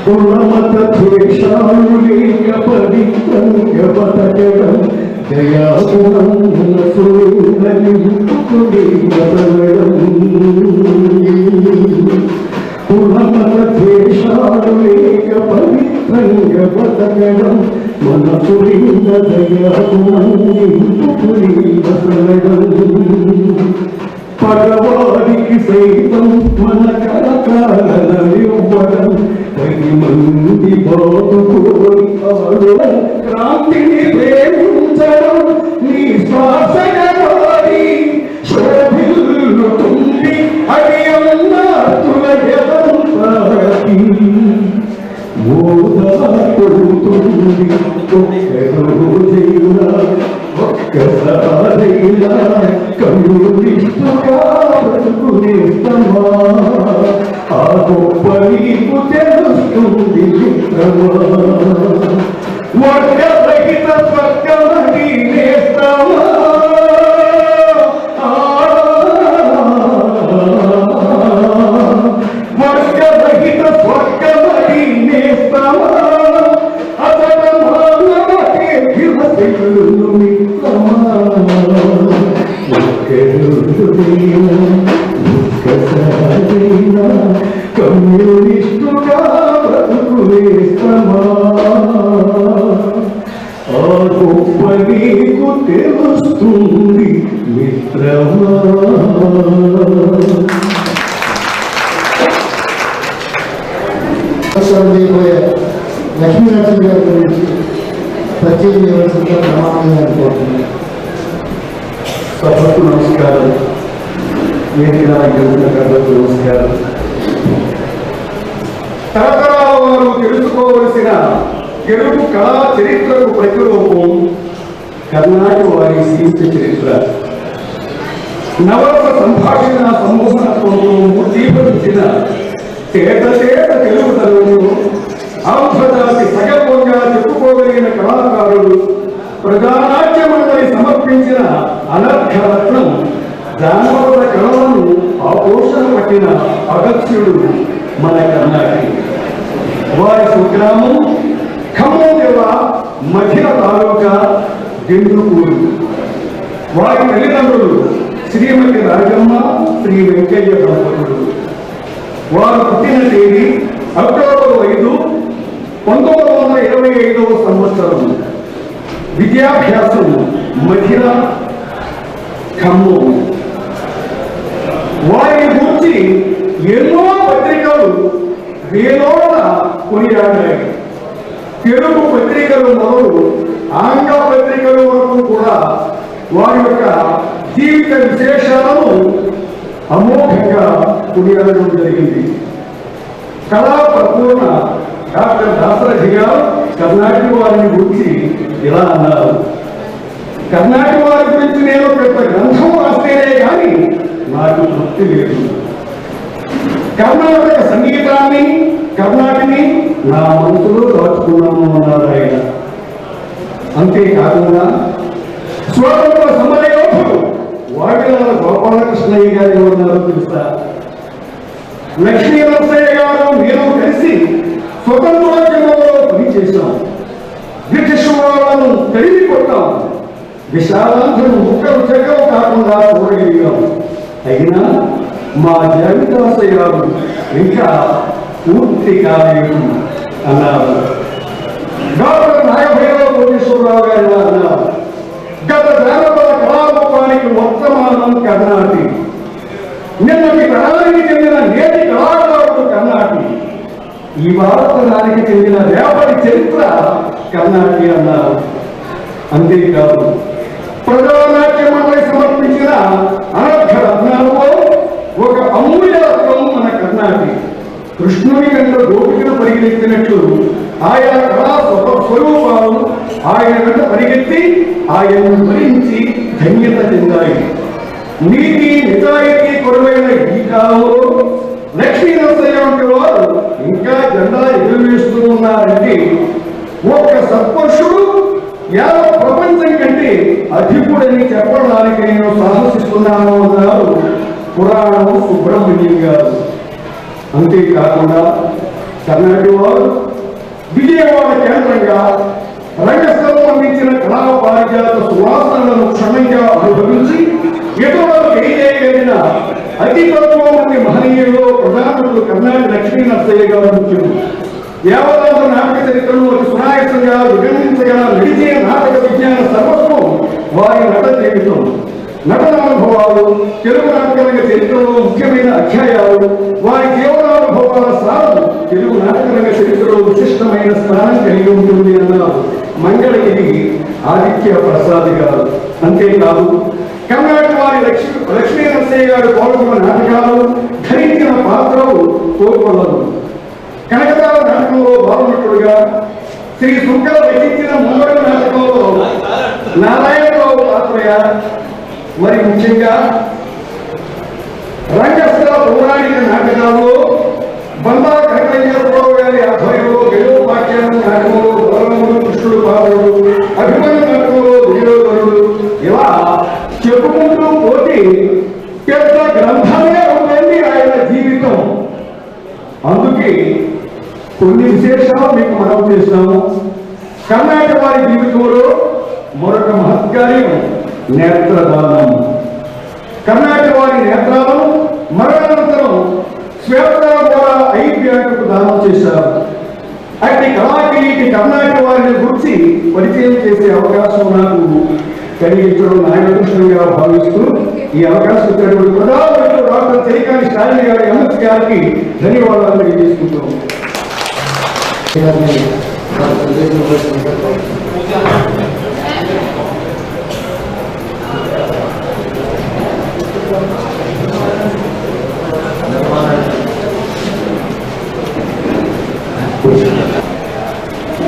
కులమత ద్వేషాలు లేక పవిత్రంగా బతకడం దయాగుణం నింపుకుని బతకడం కులమత ద్వేషాలు లేక పవిత్రంగా బతకడం మనసు నింద దయాగుణం నింపుకుని బతకడం పగవాడికి సైతం మన కరకాలనివ్వడం 10 మంది బాదుకోని ఆడు క్రాంతిని ప్రేమించడం నీ శ్వాసగా కన్నవారికి మోదపడుతుంది ఒక్కసారైనా కమ్యూనిస్టుగా బ్రతుకునేస్తమా ఆ గొప్ప నీకు తెలుస్తుంది మిత్రమా వర్గరహిత స్వర్గమని నేస్తమా వర్గరహిత స్వర్గమని నేస్తమా అతడ మానవకే దివసెల్లు మిత్రమా ఒక్కసారైనా కమ్యూనిస్టుగా బ్రతుకునేస్తమా ఆ గొప్ప నీకు తెలుస్తుంది మిత్రమా. లక్ష్మీ నరసింహ గారి గురించి పరిచయం చేయవలసిందిగా ప్రమాణంగా అనుకుంటున్నాను. సభకు నమస్కారం. సభకు నమస్కారం. తరతరాల వారు తెలుసుకోవలసిన తెలుగు కళా చరిత్రకు ప్రతిరూపం కర్ణాటక వారి జీవిత చరిత్ర. నవరస సంభాషణ సంమోహనత్వంతో మూర్తీభవించిన తేట తెలుగుతనంలో ఆంధ్రజాతి సగర్వంగా చెప్పుకోగలిగిన కళాకారులు ప్రజానాట్య మండలి సమర్పించిన అనర్ఘరత్నం జానపద కళలను ఆపోషణ పట్టిన అగత్యుడు మన కర్ణాటక. వారి స్వగ్రామం ఖమ్మం జిల్లా మధిర తాలూకా దిండుకూరు. వారి తల్లిదండ్రులు శ్రీమతి రాజమ్మ, శ్రీ వెంకయ్య దంపతులు. వారు పుట్టిన తేదీ అక్టోబర్ 5, 1925 సంవత్సరం. విద్యాభ్యాసం మధిర, ఖమ్మం. వారిని గురించి ఎన్నో పత్రికలు వేలోన కొనియాడాయి. తెలుగు పత్రికలు మొదలు ఆంగ్ల పత్రికల వరకు కూడా వారి యొక్క జీవిత విశేషాలను అమోఘంగా కొనియాడడం జరిగింది. కళా ప్రపూర్ణ డాక్టర్ దాసరథి గారు కర్ణాటక వారిని గురించి ఇలా అన్నారు: కర్ణాటక వారి గురించి నేను పెద్ద గ్రంథం రాస్తేనే కానీ నాకు తృప్తి లేదు. కర్ణాటక సంగీతాన్ని, కర్ణాటకని నా మనసులో దాచుకున్నాను అన్నారు ఆయన. అంతేకాకుండా స్వాతంత్ర సమరయోధుడు వాడిలాల గోపాలకృష్ణయ్య గారు ఉన్నారో తెలుసా? లక్ష్మీ నరసయ్య గారు నేను కలిసి స్వతంత్రోద్యమంలో పనిచేశాం. బ్రిటిష్ వాళ్ళను తరిమి కొట్టాం. విశాలాంధ్రను ముక్కలు చెక్కలు కాకుండా చూడగలిగాం. అయినా మా జాబితాశయాలు ఇంకా పూర్తి కాలేదు అన్నారు. డాక్టర్ నాగభైరవ కోటేశ్వరరావు గారు అన్నారు: గత జానపద కళారూపానికి వర్తమానం కర్ణాటి, నిన్నటి తరానికి చెందిన నేటి కళాకారుడు కర్ణాటి, ఈ భారతనానికి చెందిన రేపటి చరిత్ర కర్ణాటి అన్నారు. అంతేకాదు, ప్రజానాట్య మండలి సమర్పించిన అనర్ఘ రత్నాలలో ఒక అమూల్య రత్నం మన కర్ణాటి. కృష్ణుని కంట గోపికను పరిగెత్తినట్లు ఆయా కళా స్వరూపాలు ఆయన వెంట పరిగెత్తి ఆయనను భరించి ధన్యత చెందాయి. నీతి నిజాయితీ కొరవైన ఈ కాలంలో లక్ష్మీ నరసయ్య వంటి వారు ఇంకా జెండా ఎగురవేస్తూ ఉన్నారంటే ఒక్క సత్పురుషుడు యావత్ ప్రపంచం కంటే అధికుడని చెప్పడానికి నేను సాహసిస్తున్నాను అన్నారు పురాణం సుబ్రహ్మణ్యం గారు. అంతేకాకుండా కర్ణాటక వారు విజయవాడ కేంద్రంగా రంగస్థలం అందించిన కళా పారిజాత సువాసనలను క్షణంగా అనుభవించి ఎటువంటి చేయగలిగిన అతి తక్కువ మంది మహనీయుల్లో ప్రధానులు కర్ణాటక లక్ష్మీ నరసయ్య గారు ముఖ్యుడు. యావదాంత నాటక చరిత్రను ఒక సునాయసంగా విగణించగల నడిచే నాటక విజ్ఞాన సర్వస్వం వారి నట జీవితం. నటనానుభవాలు తెలుగు నాటకరంగ చరిత్రలో ముఖ్యమైన అధ్యాయాలు. వారి జీవనానుభవాల సారం తెలుగు నాటకరంగ చరిత్రలో విశిష్టమైన స్థానం కలిగి ఉంటుంది అన్నారు మంగళగిరి ఆదిత్య ప్రసాద్ గారు. అంతేకాదు, కర్ణాటక వారి లక్ష్మీ నరసయ్య గారు పాల్గొన్న నాటకాలు ధరించిన పాత్రలు కోరుకోలేదు. కనకదార నాటకంలో బాలనటుడుగా, శ్రీ సుంకర రచించిన మొదటి నాటకంలో నారాయణరావు పాత్రగా, మరి ముఖ్యంగా రంగస్థల పౌరాణిక నాటకాల్లో బందా కనకయ్యరావు గారి ఆధ్వర్యంలో గెలువు పాఠ్యానం నాటకంలో బలరాముడు కృష్ణుడు పాత్రుడు, అభిమన్యు నాటకంలో దుర్యోధనుడు, ఇలా చెప్పుకుంటూ పోటీ పెద్ద గ్రంథమే ఉందండి ఆయన జీవితం. అందుకే కొన్ని విశేషాలు మీకు మనం చేసినాము. కర్ణాటక వారి జీవితంలో మరొక మహత్కార్యం నేత్రదానం. కర్ణాటక వారి నేత్రాలను మరణానంతరం శ్వేతరావు ద్వారా ఐబ్యాంకుకు దానం చేశారు. అట్టి కళాకిరీటి కర్ణాటక వారిని గురించి పరిచయం చేసే అవకాశం నాకు కలిగించడం నా అదృష్టంగా భావిస్తూ ఈ అవకాశం ఇచ్చినటువంటి ప్రధానమంత్రి డాక్టర్ చైకాని స్టాలిన్ గారి ఎంఎస్ గారికి ధన్యవాదాలు తెలియజేసుకుంటాం.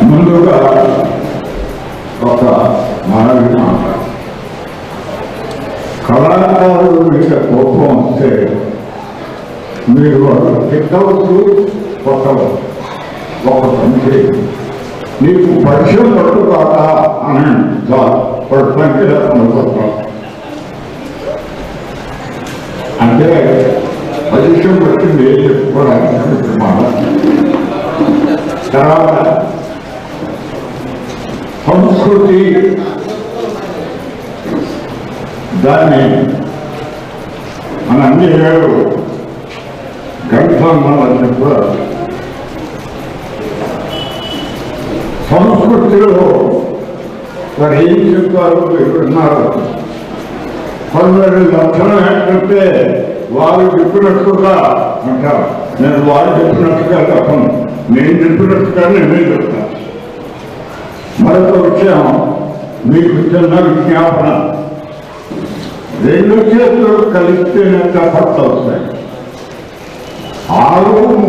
ముందుగా ఒక మనవి మాట, కళాకారుల మీద కోపం వస్తే మీరు తిట్టవచ్చు, కొట్టవచ్చు. ఒక పని నీకు పరిచయం పట్టుకాక అని వాడు పంపిస్తాం. అంటే పరిచయం పట్టింది ఏం చెప్పుకోవడానికి మాట. తర్వాత సంస్కృతి దాన్ని మన అన్ని ఏడు గ్రంథాలని కూడా సంస్కృతిలో వారు ఏం చెప్తారు విన్నారు. కొందరి లక్షణం ఏంటంటే వారు చెప్పినట్టుగా అంటారు. నేను వారు చెప్పినట్టుగా చెప్పను, నేను చెప్పినట్టుగా నేనే చెప్తాను. మరొక విషయం మీకు చిన్న విజ్ఞాపన, రెండు చేతులు కలిస్తేనే చప్పట్లు వస్తాయి. 6